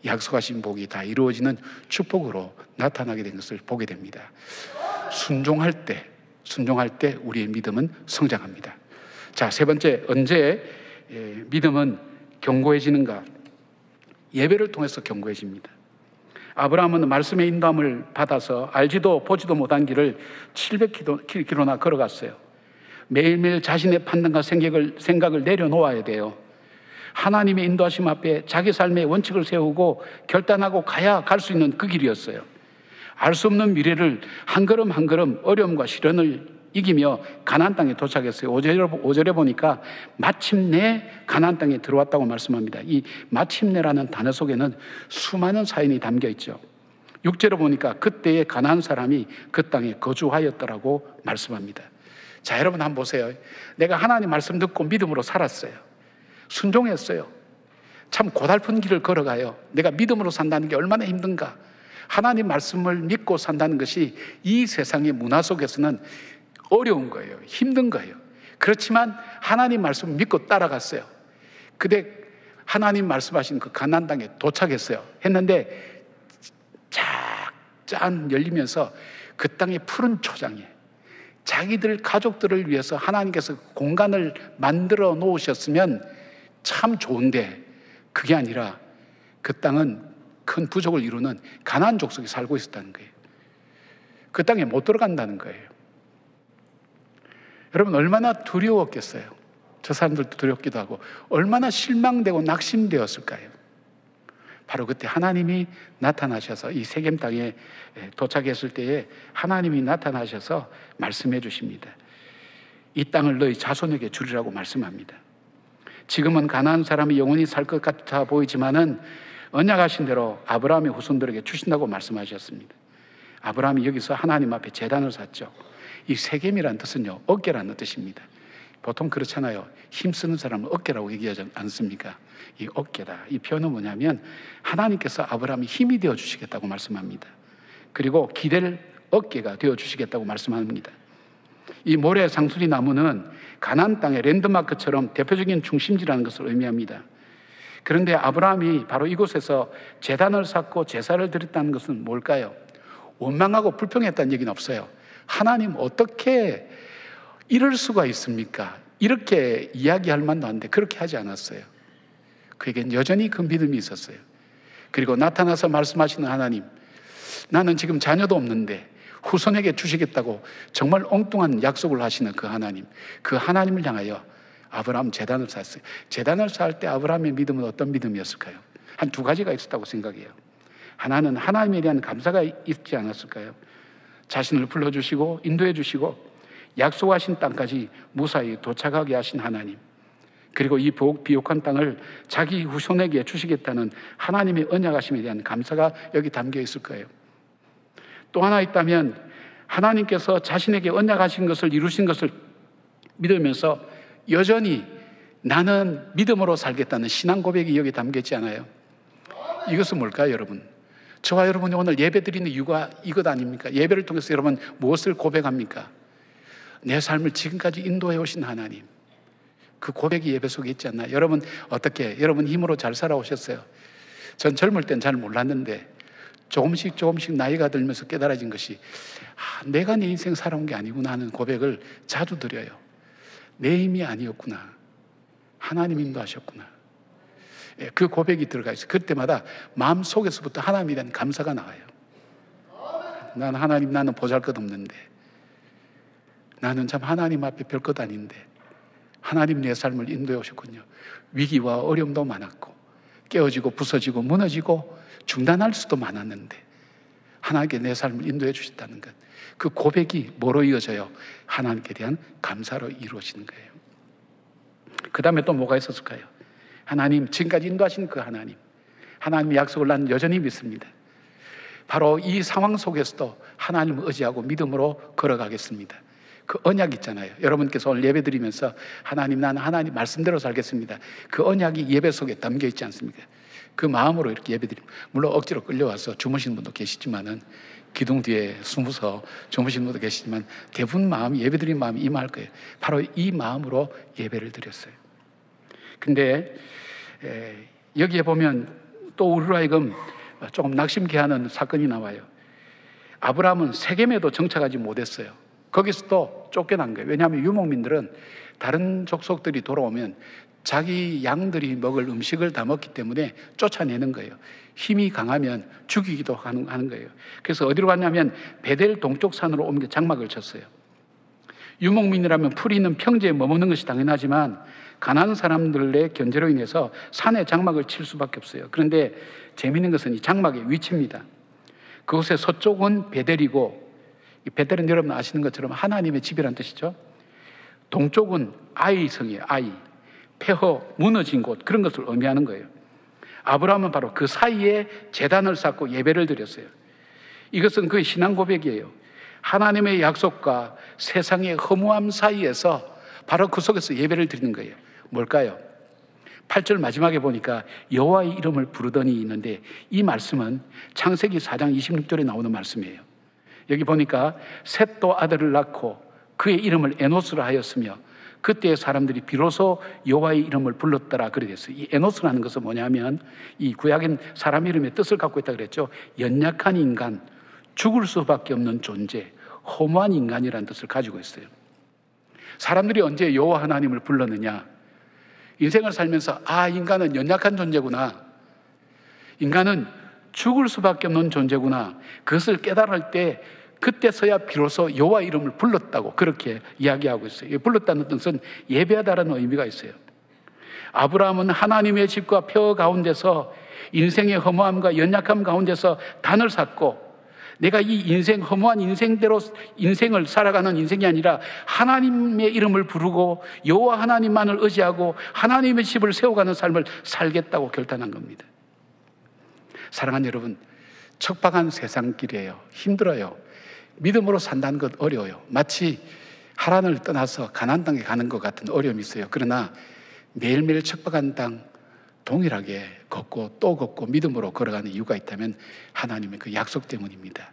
약속하신 복이 다 이루어지는 축복으로 나타나게 된 것을 보게 됩니다. 순종할 때 우리의 믿음은 성장합니다. 자, 세 번째, 언제 믿음은 견고해지는가? 예배를 통해서 견고해집니다. 아브라함은 말씀의 인도함을 받아서 알지도 보지도 못한 길을 700km나 걸어갔어요. 매일매일 자신의 판단과 생각을 내려놓아야 돼요. 하나님의 인도하심 앞에 자기 삶의 원칙을 세우고 결단하고 가야 갈 수 있는 그 길이었어요. 알 수 없는 미래를 한 걸음 한 걸음 어려움과 시련을 이기며 가나안 땅에 도착했어요. 5절에 보니까 마침내 가나안 땅에 들어왔다고 말씀합니다. 이 마침내라는 단어 속에는 수많은 사연이 담겨 있죠. 6절에 보니까 그때의 가나안 사람이 그 땅에 거주하였더라고 말씀합니다. 자, 여러분 한번 보세요. 내가 하나님 말씀 듣고 믿음으로 살았어요. 순종했어요. 참 고달픈 길을 걸어가요. 내가 믿음으로 산다는 게 얼마나 힘든가. 하나님 말씀을 믿고 산다는 것이 이 세상의 문화 속에서는 어려운 거예요. 힘든 거예요. 그렇지만 하나님 말씀을 믿고 따라갔어요. 그때 하나님 말씀하신 그 가나안 땅에 도착했어요. 했는데 쫙 열리면서 그 땅의 푸른 초장에 자기들 가족들을 위해서 하나님께서 공간을 만들어 놓으셨으면 참 좋은데 그게 아니라 그 땅은 큰 부족을 이루는 가나안 족속이 살고 있었다는 거예요. 그 땅에 못 들어간다는 거예요. 여러분 얼마나 두려웠겠어요. 저 사람들도 두렵기도 하고 얼마나 실망되고 낙심되었을까요? 바로 그때 하나님이 나타나셔서 이 세겜 땅에 도착했을 때에 하나님이 나타나셔서 말씀해 주십니다. 이 땅을 너희 자손에게 주리라고 말씀합니다. 지금은 가나안 사람이 영원히 살 것 같아 보이지만은 언약하신 대로 아브라함의 후손들에게 주신다고 말씀하셨습니다. 아브라함이 여기서 하나님 앞에 제단을 샀죠. 이 세겜이라는 뜻은요, 어깨라는 뜻입니다. 보통 그렇잖아요. 힘쓰는 사람은 어깨라고 얘기하지 않습니까? 이 어깨다. 이 표현은 뭐냐면 하나님께서 아브라함이 힘이 되어 주시겠다고 말씀합니다. 그리고 기댈 어깨가 되어 주시겠다고 말씀합니다. 이 모래 상수리 나무는 가나안 땅의 랜드마크처럼 대표적인 중심지라는 것을 의미합니다. 그런데 아브라함이 바로 이곳에서 제단을 쌓고 제사를 드렸다는 것은 뭘까요? 원망하고 불평했다는 얘기는 없어요. 하나님 어떻게 이럴 수가 있습니까? 이렇게 이야기할 만도 한데 그렇게 하지 않았어요. 그에겐 여전히 그 믿음이 있었어요. 그리고 나타나서 말씀하시는 하나님, 나는 지금 자녀도 없는데 후손에게 주시겠다고 정말 엉뚱한 약속을 하시는 그 하나님, 그 하나님을 향하여 아브라함 제단을 쌓았어요. 제단을 쌓을 때 아브라함의 믿음은 어떤 믿음이었을까요? 한 두 가지가 있었다고 생각해요. 하나는 하나님에 대한 감사가 있지 않았을까요? 자신을 불러주시고 인도해 주시고 약속하신 땅까지 무사히 도착하게 하신 하나님, 그리고 이 비옥한 땅을 자기 후손에게 주시겠다는 하나님의 언약하심에 대한 감사가 여기 담겨 있을 거예요. 또 하나 있다면 하나님께서 자신에게 언약하신 것을 이루신 것을 믿으면서 여전히 나는 믿음으로 살겠다는 신앙 고백이 여기 담겨 있지 않아요? 이것은 뭘까요, 여러분? 저와 여러분이 오늘 예배 드리는 이유가 이것 아닙니까? 예배를 통해서 여러분 무엇을 고백합니까? 내 삶을 지금까지 인도해 오신 하나님, 그 고백이 예배 속에 있지 않나요? 여러분 어떻게 여러분 힘으로 잘 살아오셨어요? 전 젊을 땐 잘 몰랐는데 조금씩 나이가 들면서 깨달아진 것이 내가 내 인생 살아온 게 아니구나 하는 고백을 자주 드려요. 내 힘이 아니었구나, 하나님 인도하셨구나. 그 고백이 들어가 있어요. 그때마다 마음속에서부터 하나님에 대한 감사가 나와요. 난 하나님, 나는 보잘것없는데, 나는 참 하나님 앞에 별것 아닌데 하나님 내 삶을 인도해 오셨군요. 위기와 어려움도 많았고 깨어지고 부서지고 무너지고 중단할 수도 많았는데 하나님께 내 삶을 인도해 주셨다는 것, 그 고백이 뭐로 이어져요? 하나님께 대한 감사로 이루어지는 거예요. 그 다음에 또 뭐가 있었을까요? 하나님, 지금까지 인도하신 그 하나님, 하나님의 약속을 난 여전히 믿습니다. 바로 이 상황 속에서도 하나님을 의지하고 믿음으로 걸어가겠습니다. 그 언약 있잖아요. 여러분께서 오늘 예배 드리면서 하나님, 나는 하나님 말씀대로 살겠습니다, 그 언약이 예배 속에 담겨 있지 않습니까? 그 마음으로 이렇게 예배 드립니다. 물론 억지로 끌려와서 주무시는 분도 계시지만은, 기둥 뒤에 숨어서 주무시는 분도 계시지만 대부분 마음이, 예배 드린 마음이 임할 거예요. 바로 이 마음으로 예배를 드렸어요. 근데 여기에 보면 또 우리로 하여금 조금 낙심케 하는 사건이 나와요. 아브라함은 세겜에도 정착하지 못했어요. 거기서 또 쫓겨난 거예요. 왜냐하면 유목민들은 다른 족속들이 돌아오면 자기 양들이 먹을 음식을 다 먹기 때문에 쫓아내는 거예요. 힘이 강하면 죽이기도 하는 거예요. 그래서 어디로 갔냐면 베델 동쪽 산으로 옮겨 장막을 쳤어요. 유목민이라면 풀이 있는 평지에 머무는 것이 당연하지만 가난한 사람들의 견제로 인해서 산에 장막을 칠 수밖에 없어요. 그런데 재미있는 것은 이 장막의 위치입니다. 그곳의 서쪽은 베델이고, 베델은 여러분 아시는 것처럼 하나님의 집이라는 뜻이죠. 동쪽은 아이 성이에요. 아이, 폐허, 무너진 곳, 그런 것을 의미하는 거예요. 아브라함은 바로 그 사이에 제단을 쌓고 예배를 드렸어요. 이것은 그의 신앙 고백이에요. 하나님의 약속과 세상의 허무함 사이에서 바로 그 속에서 예배를 드리는 거예요. 뭘까요? 8절 마지막에 보니까 여호와의 이름을 부르더니 있는데, 이 말씀은 창세기 4장 26절에 나오는 말씀이에요. 여기 보니까 셋도 아들을 낳고 그의 이름을 에노스라 하였으며 그때 사람들이 비로소 여호와의 이름을 불렀더라 그래 됐어요. 이 에노스라는 것은 뭐냐면 이 구약인 사람 이름의 뜻을 갖고 있다 그랬죠. 연약한 인간, 죽을 수밖에 없는 존재, 허무한 인간이라는 뜻을 가지고 있어요. 사람들이 언제 여호와 하나님을 불렀느냐? 인생을 살면서 인간은 연약한 존재구나, 인간은 죽을 수밖에 없는 존재구나, 그것을 깨달을 때 그때서야 비로소 여호와 이름을 불렀다고 그렇게 이야기하고 있어요. 불렀다는 뜻은 예배하다라는 의미가 있어요. 아브라함은 하나님의 집과 폐허 가운데서 인생의 허무함과 연약함 가운데서 단을 쌓고, 내가 이 인생, 허무한 인생대로 인생을 살아가는 인생이 아니라 하나님의 이름을 부르고 여호와 하나님만을 의지하고 하나님의 집을 세워가는 삶을 살겠다고 결단한 겁니다. 사랑하는 여러분, 척박한 세상길이에요. 힘들어요. 믿음으로 산다는 것 어려워요. 마치 하란을 떠나서 가나안 땅에 가는 것 같은 어려움이 있어요. 그러나 매일매일 척박한 땅 동일하게 걷고 또 걷고 믿음으로 걸어가는 이유가 있다면 하나님의 그 약속 때문입니다.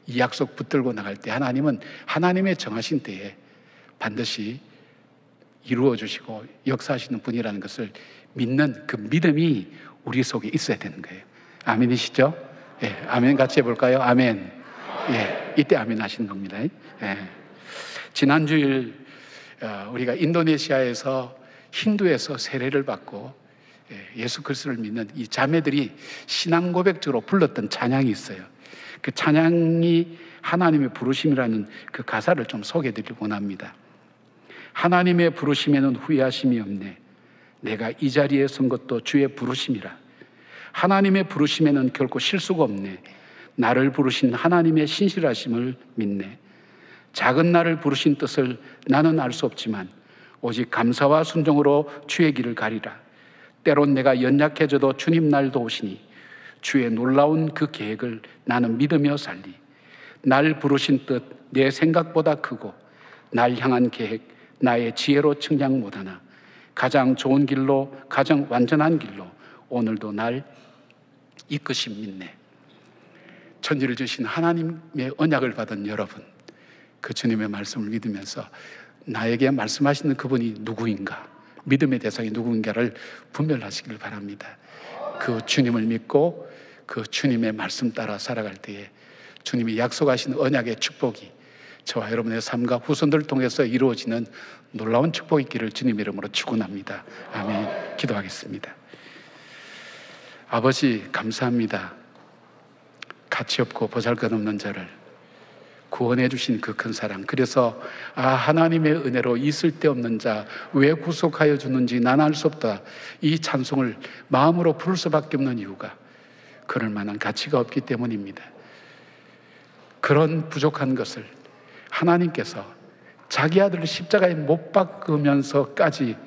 이 약속 붙들고 나갈 때 하나님은 하나님의 정하신 때에 반드시 이루어 주시고 역사하시는 분이라는 것을 믿는 그 믿음이 우리 속에 있어야 되는 거예요. 아멘이시죠? 예, 아멘 같이 해볼까요? 아멘. 예, 이때 아멘 하시는 겁니다. 예. 지난 주일 우리가 인도네시아에서 힌두에서 세례를 받고 예수 그리스도를 믿는 이 자매들이 신앙 고백적으로 불렀던 찬양이 있어요. 그 찬양이 하나님의 부르심이라는 그 가사를 좀 소개해드리려고 원합니다. 하나님의 부르심에는 후회하심이 없네. 내가 이 자리에 선 것도 주의 부르심이라. 하나님의 부르심에는 결코 실수가 없네. 나를 부르신 하나님의 신실하심을 믿네. 작은 나를 부르신 뜻을 나는 알 수 없지만 오직 감사와 순종으로 주의 길을 가리라. 때론 내가 연약해져도 주님 날 도우시니 주의 놀라운 그 계획을 나는 믿으며 살리. 날 부르신 뜻 내 생각보다 크고 날 향한 계획 나의 지혜로 측량 못하나 가장 좋은 길로, 가장 완전한 길로 오늘도 날 이끄심 믿네. 천지를 주신 하나님의 언약을 받은 여러분, 그 주님의 말씀을 믿으면서 나에게 말씀하시는 그분이 누구인가, 믿음의 대상이 누구인가를 분별하시길 바랍니다. 그 주님을 믿고 그 주님의 말씀 따라 살아갈 때에 주님이 약속하신 언약의 축복이 저와 여러분의 삶과 후손들을 통해서 이루어지는 놀라운 축복이 있기를 주님 이름으로 축원합니다. 아멘. 기도하겠습니다. 아버지 감사합니다. 가치 없고 보잘것없는 자를 구원해 주신 그 큰 사랑, 그래서 하나님의 은혜로 있을 데 없는 자 왜 구속하여 주는지 난 알 수 없다, 이 찬송을 마음으로 부를 수밖에 없는 이유가 그럴 만한 가치가 없기 때문입니다. 그런 부족한 것을 하나님께서 자기 아들을 십자가에 못 박으면서까지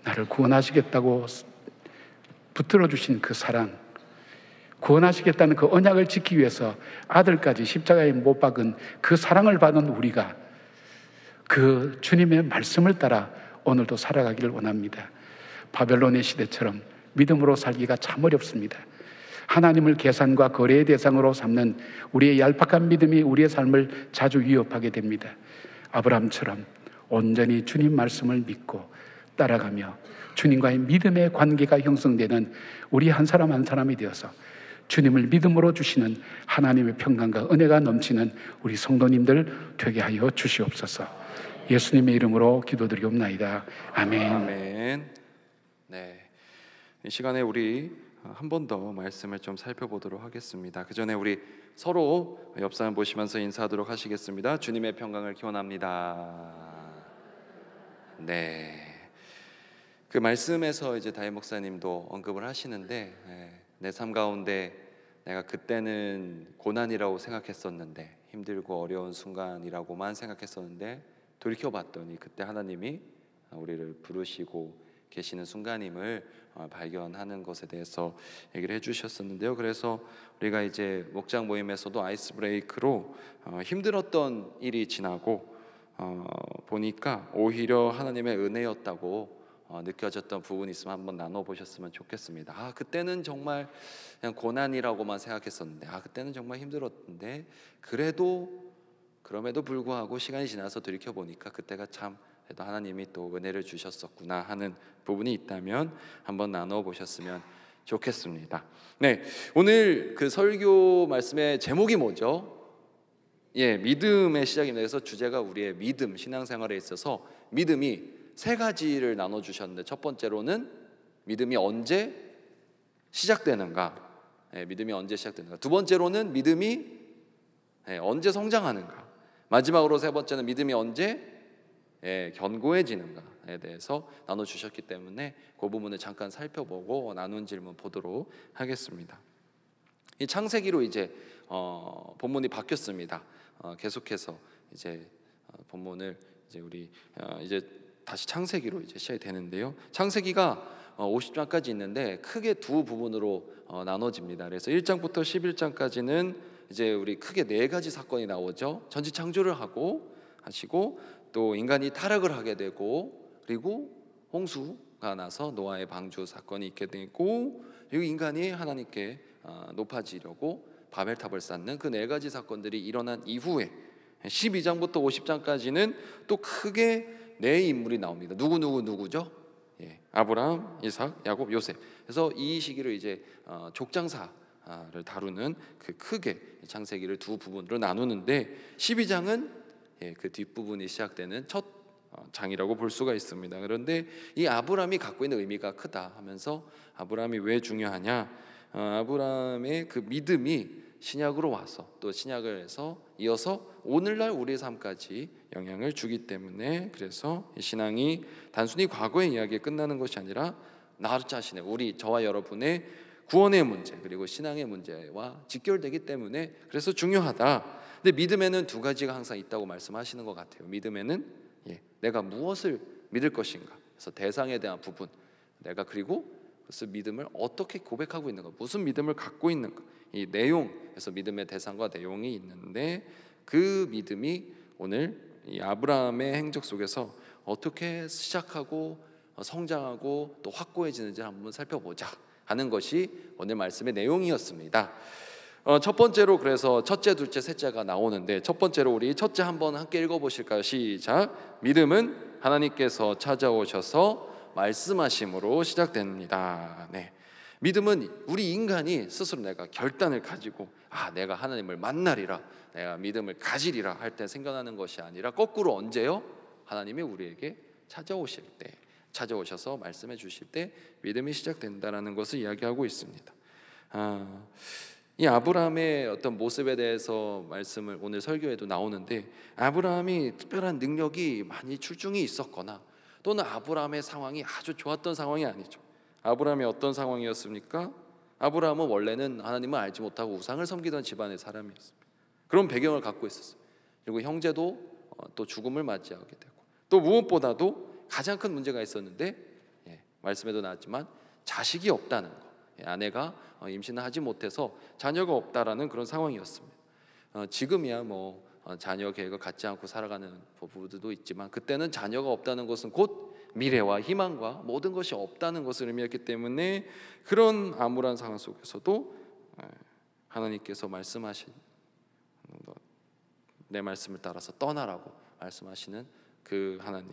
나를 구원하시겠다고 붙들어 주신 그 사랑, 구원하시겠다는 그 언약을 지키기 위해서 아들까지 십자가에 못 박은 그 사랑을 받은 우리가 그 주님의 말씀을 따라 오늘도 살아가기를 원합니다. 바벨론의 시대처럼 믿음으로 살기가 참 어렵습니다. 하나님을 계산과 거래의 대상으로 삼는 우리의 얄팍한 믿음이 우리의 삶을 자주 위협하게 됩니다. 아브라함처럼 온전히 주님 말씀을 믿고 따라가며 주님과의 믿음의 관계가 형성되는 우리 한 사람 한 사람이 되어서 주님을 믿음으로 주시는 하나님의 평강과 은혜가 넘치는 우리 성도님들 되게 하여 주시옵소서. 예수님의 이름으로 기도드리옵나이다. 아멘.
아멘. 네, 이 시간에 우리 한 번 더 말씀을 좀 살펴보도록 하겠습니다. 그 전에 우리 서로 옆 사람 보시면서 인사하도록 하시겠습니다. 주님의 평강을 기원합니다. 네, 그 말씀에서 이제 다혜 목사님도 언급을 하시는데, 내 삶 가운데 내가 그때는 고난이라고 생각했었는데, 힘들고 어려운 순간이라고만 생각했었는데, 돌이켜봤더니 그때 하나님이 우리를 부르시고 계시는 순간임을 발견하는 것에 대해서 얘기를 해주셨었는데요. 그래서 우리가 이제 목장 모임에서도 아이스 브레이크로 힘들었던 일이 지나고 보니까 오히려 하나님의 은혜였다고 느껴졌던 부분이 있으면 한번 나눠보셨으면 좋겠습니다. 그때는 정말 그냥 고난이라고만 생각했었는데, 그때는 정말 힘들었는데, 그럼에도 불구하고 시간이 지나서 돌이켜보니까 그때가 참 그래도 하나님이 또 은혜를 주셨었구나 하는 부분이 있다면 한번 나눠보셨으면 좋겠습니다. 네, 오늘 그 설교 말씀의 제목이 뭐죠? 믿음의 시작입니다. 그래서 주제가 우리의 믿음, 신앙생활에 있어서 믿음이 세 가지를 나눠주셨는데, 첫 번째로는 믿음이 언제 시작되는가, 믿음이 언제 시작되는가. 두 번째로는 믿음이 언제 성장하는가. 마지막으로 세 번째는 믿음이 언제 견고해지는가에 대해서 나눠주셨기 때문에 그 부분을 잠깐 살펴보고 나눈 질문 보도록 하겠습니다. 이 창세기로 이제 본문이 바뀌었습니다. 계속해서 이제 본문을 이제 우리 이제 다시 창세기로 이제 시작이 되는데요. 창세기가 50장까지 있는데 크게 두 부분으로 나눠집니다. 그래서 1장부터 11장까지는 이제 우리 크게 네 가지 사건이 나오죠. 전지창조를 하시고 또 인간이 타락을 하게 되고, 그리고 홍수가 나서 노아의 방주 사건이 있게 되고, 그리고 인간이 하나님께 높아지려고 바벨탑을 쌓는 그 네 가지 사건들이 일어난 이후에 12장부터 50장까지는 또 크게 네 인물이 나옵니다. 누구죠? 아브라함, 이삭, 야곱, 요셉. 그래서 이 시기를 이제 족장사를 다루는 그 크게 창세기를 두 부분으로 나누는데, 12장은 그 뒷부분이 시작되는 첫 장이라고 볼 수가 있습니다. 그런데 이 아브라함이 갖고 있는 의미가 크다 하면서, 아브라함이 왜 중요하냐, 아브라함의 그 믿음이 신약으로 와서 또 신약을 해서 이어서 오늘날 우리의 삶까지 영향을 주기 때문에, 그래서 이 신앙이 단순히 과거의 이야기에 끝나는 것이 아니라 나 자신의, 저와 여러분의 구원의 문제 그리고 신앙의 문제와 직결되기 때문에 그래서 중요하다. 근데 믿음에는 두 가지가 항상 있다고 말씀하시는 것 같아요. 믿음에는 내가 무엇을 믿을 것인가, 그래서 대상에 대한 부분, 내가 그리고 그래서 믿음을 어떻게 고백하고 있는가, 무슨 믿음을 갖고 있는가, 이 내용에서 믿음의 대상과 내용이 있는데, 그 믿음이 오늘 이 아브라함의 행적 속에서 어떻게 시작하고 성장하고 또 확고해지는지 한번 살펴보자 하는 것이 오늘 말씀의 내용이었습니다. 첫 번째로, 그래서 첫째, 둘째, 셋째가 나오는데, 첫 번째로 우리 첫째 한번 함께 읽어보실까요? 시작. 믿음은 하나님께서 찾아오셔서 말씀하심으로 시작됩니다. 네, 믿음은 우리 인간이 스스로 내가 결단을 가지고 내가 하나님을 만나리라, 내가 믿음을 가지리라 할 때 생겨나는 것이 아니라 거꾸로 언제요? 하나님이 우리에게 찾아오실 때, 찾아오셔서 말씀해 주실 때 믿음이 시작된다라는 것을 이야기하고 있습니다. 이 아브라함의 어떤 모습에 대해서 말씀을 오늘 설교에도 나오는데, 아브라함이 특별한 능력이 많이 출중이 있었거나 또는 아브라함의 상황이 아주 좋았던 상황이 아니죠. 아브라함이 어떤 상황이었습니까? 아브라함은 원래는 하나님을 알지 못하고 우상을 섬기던 집안의 사람이었습니다. 그런 배경을 갖고 있었어요. 그리고 형제도 또 죽음을 맞이하게 되고, 또 무엇보다도 가장 큰 문제가 있었는데, 말씀에도 나왔지만 자식이 없다는 거. 아내가 임신을 하지 못해서 자녀가 없다라는 그런 상황이었습니다. 지금이야 자녀 계획을 갖지 않고 살아가는 부부들도 있지만, 그때는 자녀가 없다는 것은 곧 미래와 희망과 모든 것이 없다는 것을 의미했기 때문에, 그런 암울한 상황 속에서도 하나님께서 말씀하신 내 말씀을 따라서 떠나라고 말씀하시는 그 하나님.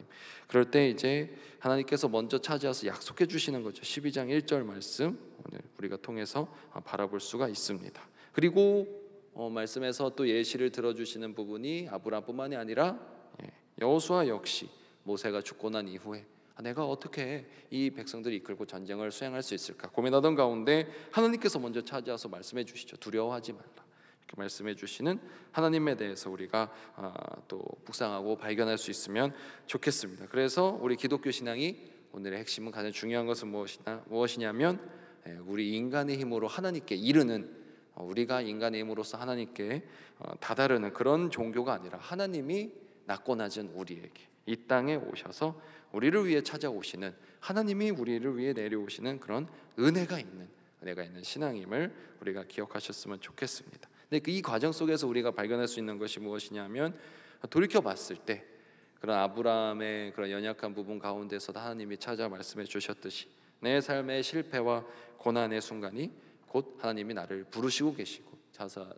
그럴 때 이제 하나님께서 먼저 찾아와서 약속해 주시는 거죠. 12장 1절 말씀 오늘 우리가 통해서 바라볼 수가 있습니다. 그리고 말씀에서 또 예시를 들어주시는 부분이 아브라함뿐만이 아니라 여호수아 역시 모세가 죽고 난 이후에 내가 어떻게 이 백성들을 이끌고 전쟁을 수행할 수 있을까 고민하던 가운데 하나님께서 먼저 찾아와서 말씀해 주시죠. 두려워하지 말라. 이렇게 말씀해 주시는 하나님에 대해서 우리가 또 묵상하고 발견할 수 있으면 좋겠습니다. 그래서 우리 기독교 신앙이 오늘의 핵심은 가장 중요한 것은 무엇이냐면 우리 인간의 힘으로 하나님께 이르는 우리가 인간의 힘으로서 하나님께 다다르는 그런 종교가 아니라 하나님이 낮고 낮은 우리에게 이 땅에 오셔서 우리를 위해 찾아오시는 하나님이 우리를 위해 내려오시는 그런 은혜가 있는 신앙임을 우리가 기억하셨으면 좋겠습니다. 근데 이 과정 속에서 우리가 발견할 수 있는 것이 무엇이냐면 돌이켜 봤을 때 그런 아브라함의 그런 연약한 부분 가운데서 하나님이 찾아 말씀해 주셨듯이 내 삶의 실패와 고난의 순간이 곧 하나님이 나를 부르시고 계시고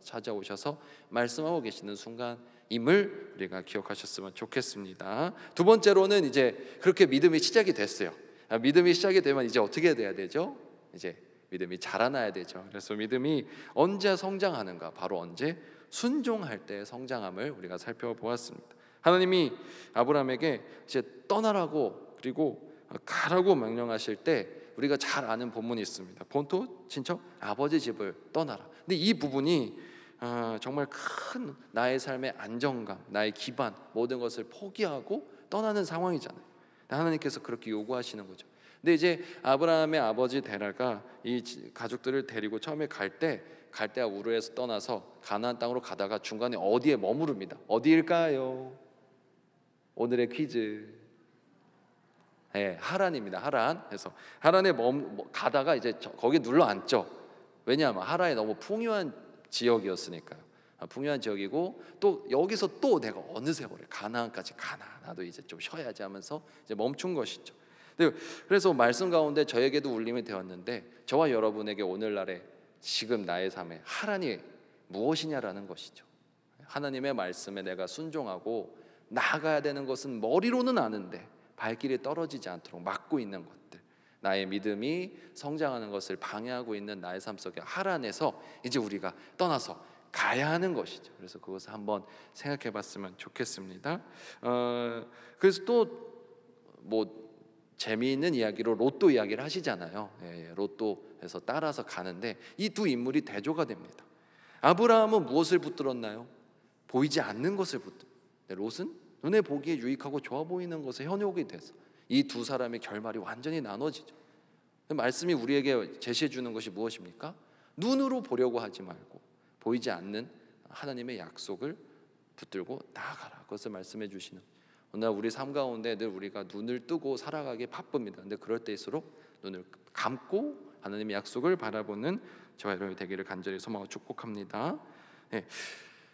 찾아오셔서 말씀하고 계시는 순간임을 우리가 기억하셨으면 좋겠습니다. 두 번째로는 이제 그렇게 믿음이 시작이 됐어요. 믿음이 시작이 되면 이제 어떻게 돼야 되죠? 이제 믿음이 자라나야 되죠. 그래서 믿음이 언제 성장하는가? 바로 언제 순종할 때 성장함을 우리가 살펴보았습니다. 하나님이 아브라함에게 이제 떠나라고 그리고 가라고 명령하실 때 우리가 잘 아는 본문이 있습니다. 본토 친척 아버지 집을 떠나라. 근데 이 부분이 정말 큰 나의 삶의 안정감, 나의 기반 모든 것을 포기하고 떠나는 상황이잖아요. 하나님께서 그렇게 요구하시는 거죠. 근데 이제 아브라함의 아버지 데라가 이 가족들을 데리고 처음에 갈대아 우르에서 떠나서 가나안 땅으로 가다가 중간에 어디에 머무릅니다. 어디일까요? 오늘의 퀴즈. 하란입니다. 하란. 그래서 하란에 가다가 이제 거기 눌러 앉죠. 왜냐하면 하란이 너무 풍요한 지역이었으니까요. 풍요한 지역이고 또 여기서 또 내가 어느 세월에 가나안까지 가나 나도 이제 좀 쉬어야지 하면서 이제 멈춘 것이죠. 그래서 말씀 가운데 저에게도 울림이 되었는데 저와 여러분에게 오늘날의 지금 나의 삶에 하란이 무엇이냐라는 것이죠. 하나님의 말씀에 내가 순종하고 나아가야 되는 것은 머리로는 아는데 발길이 떨어지지 않도록 막고 있는 것들, 나의 믿음이 성장하는 것을 방해하고 있는 나의 삶 속에 하란에서 이제 우리가 떠나서 가야 하는 것이죠. 그래서 그것을 한번 생각해 봤으면 좋겠습니다. 그래서 또 뭐 재미있는 이야기로 로또 이야기를 하시잖아요. 로또에서 따라서 가는데 이 두 인물이 대조가 됩니다. 아브라함은 무엇을 붙들었나요? 보이지 않는 것을 붙들었어요. 롯은 눈에 보기에 유익하고 좋아 보이는 것에 현혹이 돼서 이 두 사람의 결말이 완전히 나눠지죠. 말씀이 우리에게 제시해 주는 것이 무엇입니까? 눈으로 보려고 하지 말고 보이지 않는 하나님의 약속을 붙들고 나아가라. 그것을 말씀해 주시는 오늘 우리 삶 가운데 늘 우리가 눈을 뜨고 살아가기 바쁩니다. 근데 그럴 때일수록 눈을 감고 하나님의 약속을 바라보는 저와 여러분이 되기를 간절히 소망하고 축복합니다.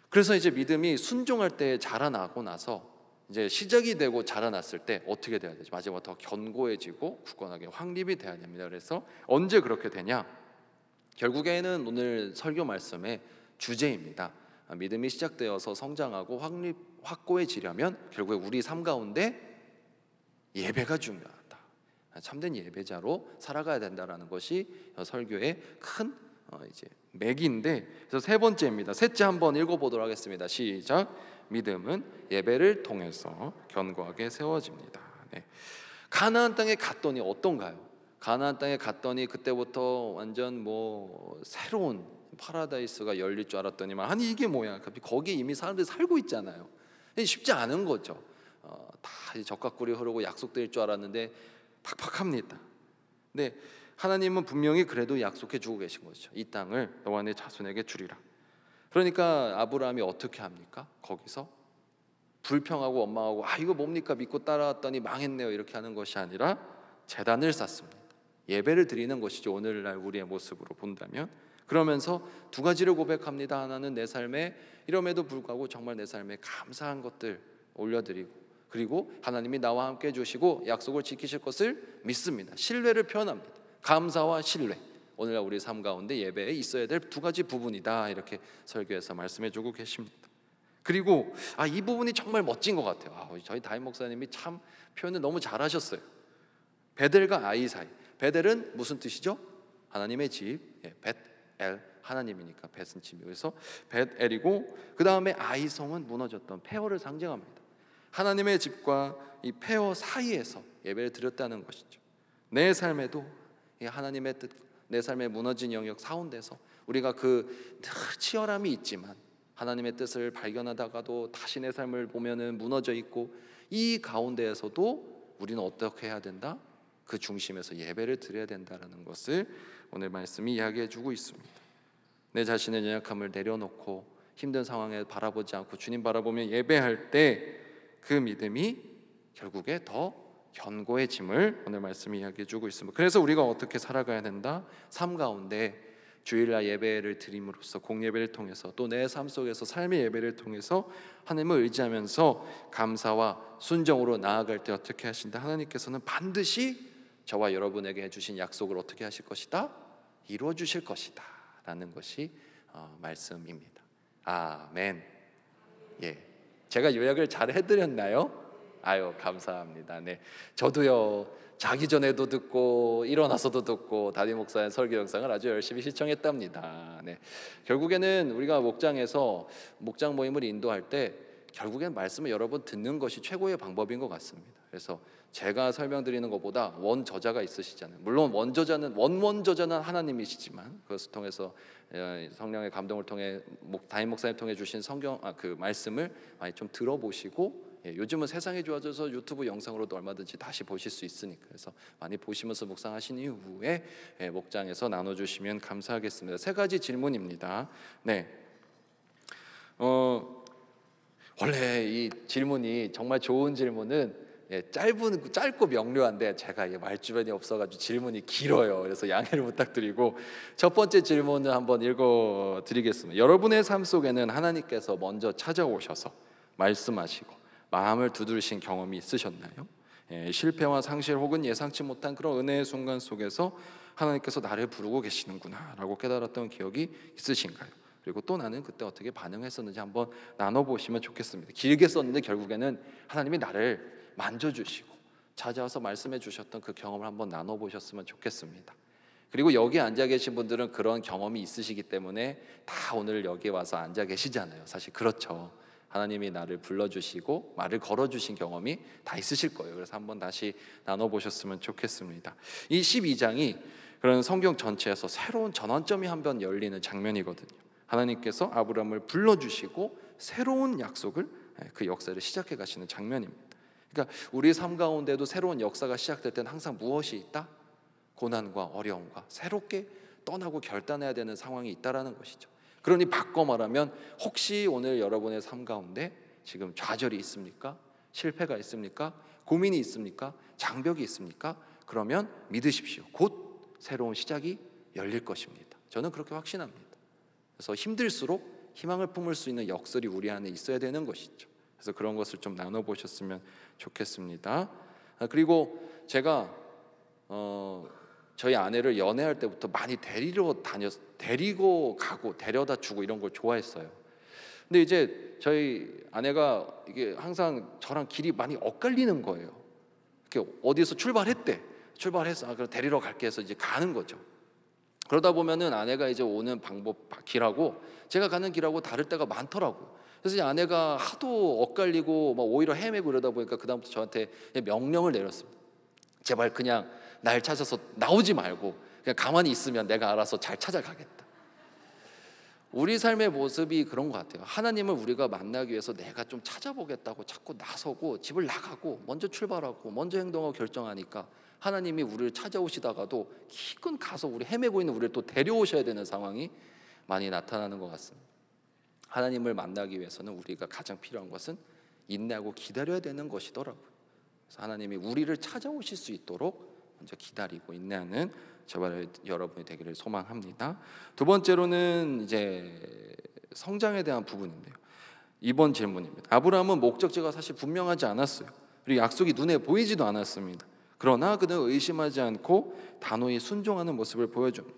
그래서 이제 믿음이 순종할 때 자라나고 나서 이제 시작이 되고 자라났을 때 어떻게 돼야 되죠? 마지막 더 견고해지고 굳건하게 확립이 돼야 됩니다. 그래서 언제 그렇게 되냐? 결국에는 오늘 설교 말씀의 주제입니다. 믿음이 시작되어서 성장하고 확고해지려면 결국에 우리 삶 가운데 예배가 중요하다. 참된 예배자로 살아가야 된다라는 것이 설교의 큰 이제 맥인데, 그래서 세 번째입니다. 셋째 한번 읽어보도록 하겠습니다. 시작. 믿음은 예배를 통해서 견고하게 세워집니다. 가나안 땅에 갔더니 어떤가요? 가나안 땅에 갔더니 그때부터 완전 뭐 새로운 파라다이스가 열릴 줄 알았더니만 아니 이게 뭐야? 거기에 이미 사람들이 살고 있잖아요. 쉽지 않은 거죠. 다 적각꿀이 흐르고 약속될 줄 알았는데 팍팍합니다. 근데 하나님은 분명히 그래도 약속해 주고 계신 거죠. 이 땅을 너와 내 자손에게 주리라. 그러니까 아브라함이 어떻게 합니까? 거기서 불평하고 원망하고 이거 뭡니까? 믿고 따라왔더니 망했네요. 이렇게 하는 것이 아니라 제단을 쌓습니다. 예배를 드리는 것이죠. 오늘날 우리의 모습으로 본다면. 그러면서 두 가지를 고백합니다. 하나는 내 삶에 이럼에도 불구하고 정말 내 삶에 감사한 것들 올려드리고, 그리고 하나님이 나와 함께 해주시고 약속을 지키실 것을 믿습니다. 신뢰를 표현합니다. 감사와 신뢰. 오늘날 우리 삶 가운데 예배에 있어야 될 두 가지 부분이다. 이렇게 설교에서 말씀해주고 계십니다. 그리고 이 부분이 정말 멋진 것 같아요. 저희 담임 목사님이 참 표현을 너무 잘하셨어요. 베델과 아이 사이. 베델은 무슨 뜻이죠? 하나님의 집. 벳엘, 하나님이니까 벳은 집이고, 그래서 벳엘이고, 그 다음에 아이성은 무너졌던 폐허를 상징합니다. 하나님의 집과 이 폐허 사이에서 예배를 드렸다는 것이죠. 내 삶에도 이 하나님의 뜻, 내 삶의 무너진 영역 가운데서 우리가 그 늘 치열함이 있지만 하나님의 뜻을 발견하다가도 다시 내 삶을 보면은 무너져 있고, 이 가운데에서도 우리는 어떻게 해야 된다? 그 중심에서 예배를 드려야 된다라는 것을 오늘 말씀이 이야기해 주고 있습니다. 내 자신의 연약함을 내려놓고 힘든 상황에 바라보지 않고 주님 바라보며 예배할 때 그 믿음이 결국에 더 견고해짐을 오늘 말씀이 이야기해 주고 있습니다. 그래서 우리가 어떻게 살아가야 된다? 삶 가운데 주일날 예배를 드림으로써, 공예배를 통해서, 또 내 삶 속에서 삶의 예배를 통해서 하나님을 의지하면서 감사와 순종으로 나아갈 때 어떻게 하신다? 하나님께서는 반드시 저와 여러분에게 해주신 약속을 어떻게 하실 것이다? 이루어 주실 것이다 라는 것이 말씀입니다. 아멘. 예, 제가 요약을 잘 해드렸나요? 아유, 감사합니다. 네, 저도요, 자기 전에도 듣고 일어나서도 듣고 담임 목사의 설교 영상을 아주 열심히 시청했답니다. 네, 결국에는 우리가 목장에서 목장 모임을 인도할 때 결국엔 말씀을 여러 번 듣는 것이 최고의 방법인 것 같습니다. 그래서 제가 설명드리는 것보다 원저자가 있으시잖아요. 물론 원저자는 하나님이시지만 그것을 통해서 성령의 감동을 통해 담임 목사님 통해 주신 성경 그 말씀을 많이 좀 들어보시고, 요즘은 세상이 좋아져서 유튜브 영상으로도 얼마든지 다시 보실 수 있으니까, 그래서 많이 보시면서 묵상하신 이후에 목장에서 나눠주시면 감사하겠습니다. 3가지 질문입니다. 네, 원래 이 질문이 정말 좋은 질문은 짧고 명료한데 제가 말주변이 없어가지고 질문이 길어요. 그래서 양해를 부탁드리고, 첫 번째 질문을 한번 읽어드리겠습니다. 여러분의 삶 속에는 하나님께서 먼저 찾아오셔서 말씀하시고 마음을 두드리신 경험이 있으셨나요? 실패와 상실 혹은 예상치 못한 그런 은혜의 순간 속에서 하나님께서 나를 부르고 계시는구나 라고 깨달았던 기억이 있으신가요? 그리고 또 나는 그때 어떻게 반응했었는지 한번 나눠보시면 좋겠습니다. 길게 썼는데 결국에는 하나님이 나를 만져주시고 찾아와서 말씀해 주셨던 그 경험을 한번 나눠보셨으면 좋겠습니다. 그리고 여기 앉아 계신 분들은 그런 경험이 있으시기 때문에 다 오늘 여기 와서 앉아 계시잖아요. 사실 그렇죠. 하나님이 나를 불러주시고 말을 걸어주신 경험이 다 있으실 거예요. 그래서 한번 다시 나눠보셨으면 좋겠습니다. 이 12장이 그런 성경 전체에서 새로운 전환점이 한번 열리는 장면이거든요. 하나님께서 아브라함을 불러주시고 새로운 약속을, 그 역사를 시작해 가시는 장면입니다. 그러니까 우리 삶 가운데도 새로운 역사가 시작될 때는 항상 무엇이 있다? 고난과 어려움과 새롭게 떠나고 결단해야 되는 상황이 있다라는 것이죠. 그러니 바꿔 말하면, 혹시 오늘 여러분의 삶 가운데 지금 좌절이 있습니까? 실패가 있습니까? 고민이 있습니까? 장벽이 있습니까? 그러면 믿으십시오. 곧 새로운 시작이 열릴 것입니다. 저는 그렇게 확신합니다. 그래서 힘들수록 희망을 품을 수 있는 역설이 우리 안에 있어야 되는 것이죠. 그래서 그런 것을 좀 나눠보셨으면 좋겠습니다. 그리고 제가 저희 아내를 연애할 때부터 많이 데리고 가고 데려다 주고 이런 걸 좋아했어요. 근데 이제 저희 아내가 이게 항상 저랑 길이 많이 엇갈리는 거예요. 이렇게 어디서 출발해서 그럼 데리러 갈게 해서 이제 가는 거죠. 그러다 보면은 아내가 이제 오는 길하고 제가 가는 길하고 다를 때가 많더라고. 그래서 이제 아내가 하도 엇갈리고 막 오히려 헤매고 이러다 보니까 그다음부터 저한테 명령을 내렸습니다. 제발 그냥 날 찾아서 나오지 말고 그냥 가만히 있으면 내가 알아서 잘 찾아가겠다. 우리 삶의 모습이 그런 것 같아요. 하나님을 우리가 만나기 위해서 내가 좀 찾아보겠다고 자꾸 나서고 집을 나가고 먼저 출발하고 먼저 행동하고 결정하니까 하나님이 우리를 찾아오시다가도 기껏 가서 우리 헤매고 있는 우리를 또 데려오셔야 되는 상황이 많이 나타나는 것 같습니다. 하나님을 만나기 위해서는 우리가 가장 필요한 것은 인내하고 기다려야 되는 것이더라고요. 그래서 하나님이 우리를 찾아오실 수 있도록 먼저 기다리고 인내하는 저와 여러분이 되기를 소망합니다. 두 번째로는 이제 성장에 대한 부분인데요. 이번 질문입니다. 아브라함은 목적지가 사실 분명하지 않았어요. 그리고 약속이 눈에 보이지도 않았습니다. 그러나 그는 의심하지 않고 단호히 순종하는 모습을 보여줍니다.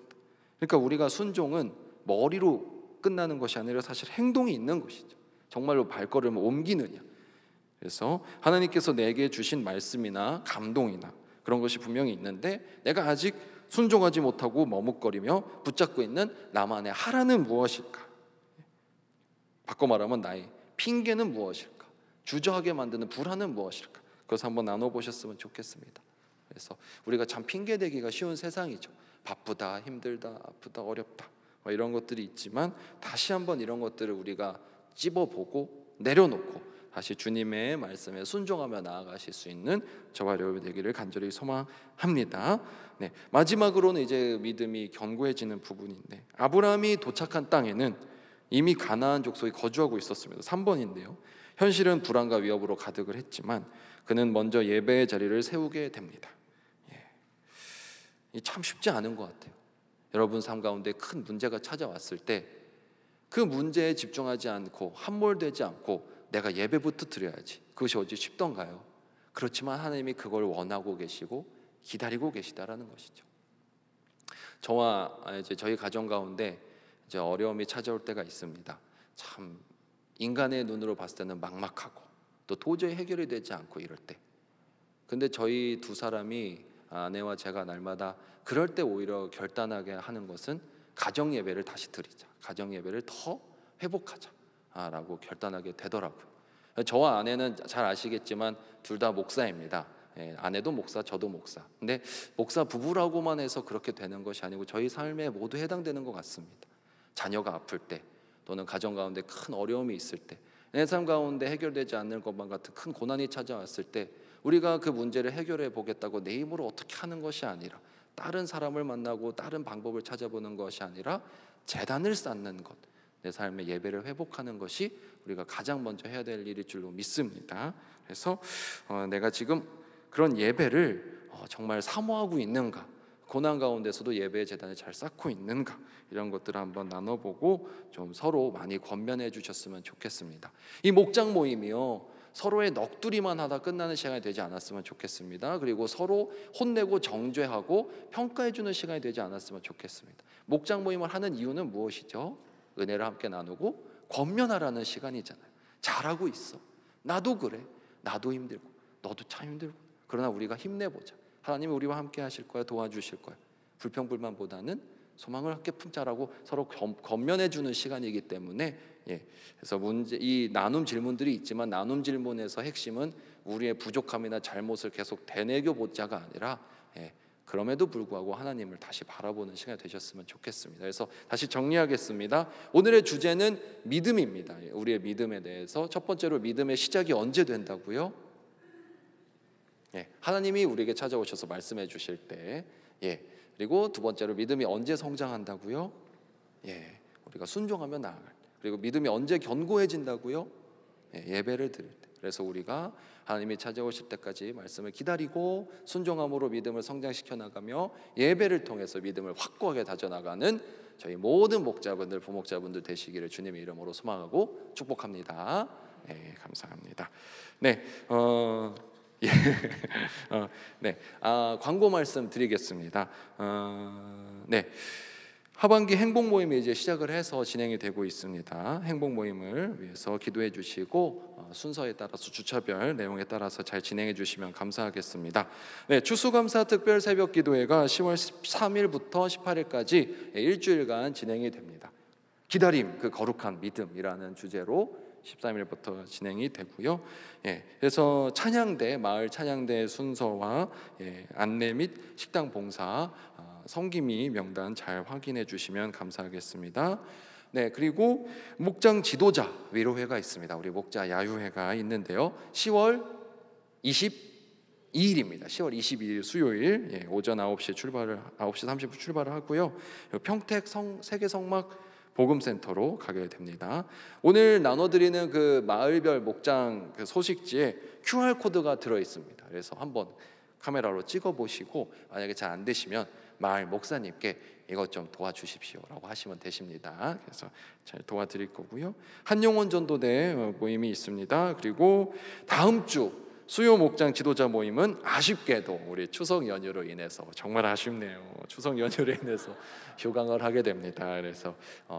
그러니까 우리가 순종은 머리로 끝나는 것이 아니라 사실 행동이 있는 것이죠. 정말로 발걸음을 옮기느냐. 그래서 하나님께서 내게 주신 말씀이나 감동이나 그런 것이 분명히 있는데 내가 아직 순종하지 못하고 머뭇거리며 붙잡고 있는 나만의 하라는 무엇일까? 바꿔 말하면 나의 핑계는 무엇일까? 주저하게 만드는 불안은 무엇일까? 그것을 한번 나눠보셨으면 좋겠습니다. 그래서 우리가 참 핑계대기가 쉬운 세상이죠. 바쁘다, 힘들다, 아프다, 어렵다 이런 것들이 있지만 다시 한번 이런 것들을 우리가 찝어보고 내려놓고 다시 주님의 말씀에 순종하며 나아가실 수 있는 저와 여러분이 되기를 간절히 소망합니다. 네, 마지막으로는 이제 믿음이 견고해지는 부분인데 아브라함이 도착한 땅에는 이미 가나안 족속이 거주하고 있었습니다. 3번인데요. 현실은 불안과 위협으로 가득을 했지만 그는 먼저 예배의 자리를 세우게 됩니다. 참 쉽지 않은 것 같아요. 여러분 삶 가운데 큰 문제가 찾아왔을 때 그 문제에 집중하지 않고 함몰되지 않고 내가 예배부터 드려야지. 그것이 어찌 쉽던가요? 그렇지만 하나님이 그걸 원하고 계시고 기다리고 계시다라는 것이죠. 저와 이제 저희 가정 가운데 이제 어려움이 찾아올 때가 있습니다. 참 인간의 눈으로 봤을 때는 막막하고 또 도저히 해결이 되지 않고 이럴 때. 근데 저희 두 사람이 아내와 제가 날마다 그럴 때 오히려 결단하게 하는 것은 가정 예배를 다시 드리자. 가정 예배를 더 회복하자. 라고 결단하게 되더라고요. 저와 아내는 잘 아시겠지만 둘 다 목사입니다. 아내도 목사, 저도 목사. 근데 목사 부부라고만 해서 그렇게 되는 것이 아니고 저희 삶에 모두 해당되는 것 같습니다. 자녀가 아플 때 또는 가정 가운데 큰 어려움이 있을 때 내 삶 가운데 해결되지 않는 것만 같은 큰 고난이 찾아왔을 때 우리가 그 문제를 해결해 보겠다고 내 힘으로 어떻게 하는 것이 아니라 다른 사람을 만나고 다른 방법을 찾아보는 것이 아니라 제단을 쌓는 것, 내 삶의 예배를 회복하는 것이 우리가 가장 먼저 해야 될 일일 줄로 믿습니다. 그래서 내가 지금 그런 예배를 정말 사모하고 있는가, 고난 가운데서도 예배의 제단을 잘 쌓고 있는가, 이런 것들을 한번 나눠보고 좀 서로 많이 권면해 주셨으면 좋겠습니다. 이 목장 모임이요, 서로의 넋두리만 하다 끝나는 시간이 되지 않았으면 좋겠습니다. 그리고 서로 혼내고 정죄하고 평가해 주는 시간이 되지 않았으면 좋겠습니다. 목장 모임을 하는 이유는 무엇이죠? 은혜를 함께 나누고 권면하라는 시간이잖아요. 잘하고 있어, 나도 그래, 나도 힘들고 너도 참 힘들고, 그러나 우리가 힘내보자. 하나님이 우리와 함께 하실 거야, 도와주실 거야. 불평불만보다는 소망을 함께 품자라고 서로 권면해 주는 시간이기 때문에 그래서 이 나눔 질문들이 있지만 나눔 질문에서 핵심은 우리의 부족함이나 잘못을 계속 되뇌겨 보자가 아니라 그럼에도 불구하고 하나님을 다시 바라보는 시간이 되셨으면 좋겠습니다. 그래서 다시 정리하겠습니다. 오늘의 주제는 믿음입니다. 우리의 믿음에 대해서 첫 번째로 믿음의 시작이 언제 된다고요? 하나님이 우리에게 찾아오셔서 말씀해 주실 때, 그리고 두 번째로 믿음이 언제 성장한다고요? 우리가 순종하며 나아갈 때. 그리고 믿음이 언제 견고해진다고요? 예배를 드릴 때. 그래서 우리가 하나님이 찾아오실 때까지 말씀을 기다리고 순종함으로 믿음을 성장시켜 나가며 예배를 통해서 믿음을 확고하게 다져나가는 저희 모든 목자분들, 부목자분들 되시기를 주님의 이름으로 소망하고 축복합니다. 감사합니다. 광고 말씀 드리겠습니다. 하반기 행복 모임이 이제 시작을 해서 진행이 되고 있습니다. 행복 모임을 위해서 기도해 주시고 순서에 따라서 주차별 내용에 따라서 잘 진행해 주시면 감사하겠습니다. 추수감사 특별 새벽 기도회가 10월 13일부터 18일까지 일주일간 진행이 됩니다. 기다림, 그 거룩한 믿음이라는 주제로 13일부터 진행이 되고요. 그래서 찬양대, 마을 찬양대 순서와 안내 및 식당 봉사, 성기미 명단 잘 확인해 주시면 감사하겠습니다. 그리고 목장 지도자 위로회가 있습니다. 우리 목자 야유회가 있는데요. 10월 22일입니다. 10월 22일 수요일 오전 9시 30분 출발을 하고요. 평택 세계성막 복음센터로 가게 됩니다. 오늘 나눠드리는 그 마을별 목장 그 소식지에 QR코드가 들어있습니다. 그래서 한번 카메라로 찍어보시고 만약에 잘 안 되시면 마을 목사님께 이것 좀 도와주십시오라고 하시면 되십니다. 그래서 잘 도와드릴 거고요. 한용원 전도대 모임이 있습니다. 그리고 다음 주 수요 목장 지도자 모임은 아쉽게도 우리 추석 연휴로 인해서, 정말 아쉽네요. 추석 연휴로 인해서 휴강을 하게 됩니다. 그래서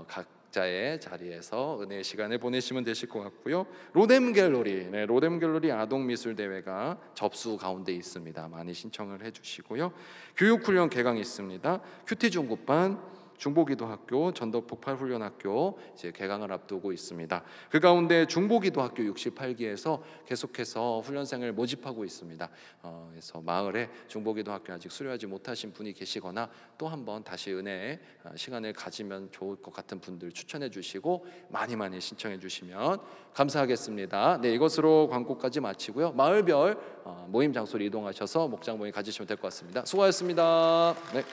각 각자의 자리에서 은혜의 시간을 보내시면 되실 것 같고요. 로뎀 갤러리, 로뎀 갤러리 아동 미술 대회가 접수 가운데 있습니다. 많이 신청을 해주시고요. 교육훈련 개강이 있습니다. 큐티 중급반, 중보기도학교, 전도폭발훈련학교 이제 개강을 앞두고 있습니다. 그 가운데 중보기도학교 68기에서 계속해서 훈련생을 모집하고 있습니다. 그래서 마을에 중보기도학교 아직 수료하지 못하신 분이 계시거나 또 한번 다시 은혜의 시간을 가지면 좋을 것 같은 분들 추천해 주시고 많이 신청해 주시면 감사하겠습니다. 네, 이것으로 광고까지 마치고요. 마을별 모임 장소로 이동하셔서 목장 모임 가지시면 될 것 같습니다. 수고하셨습니다. 네.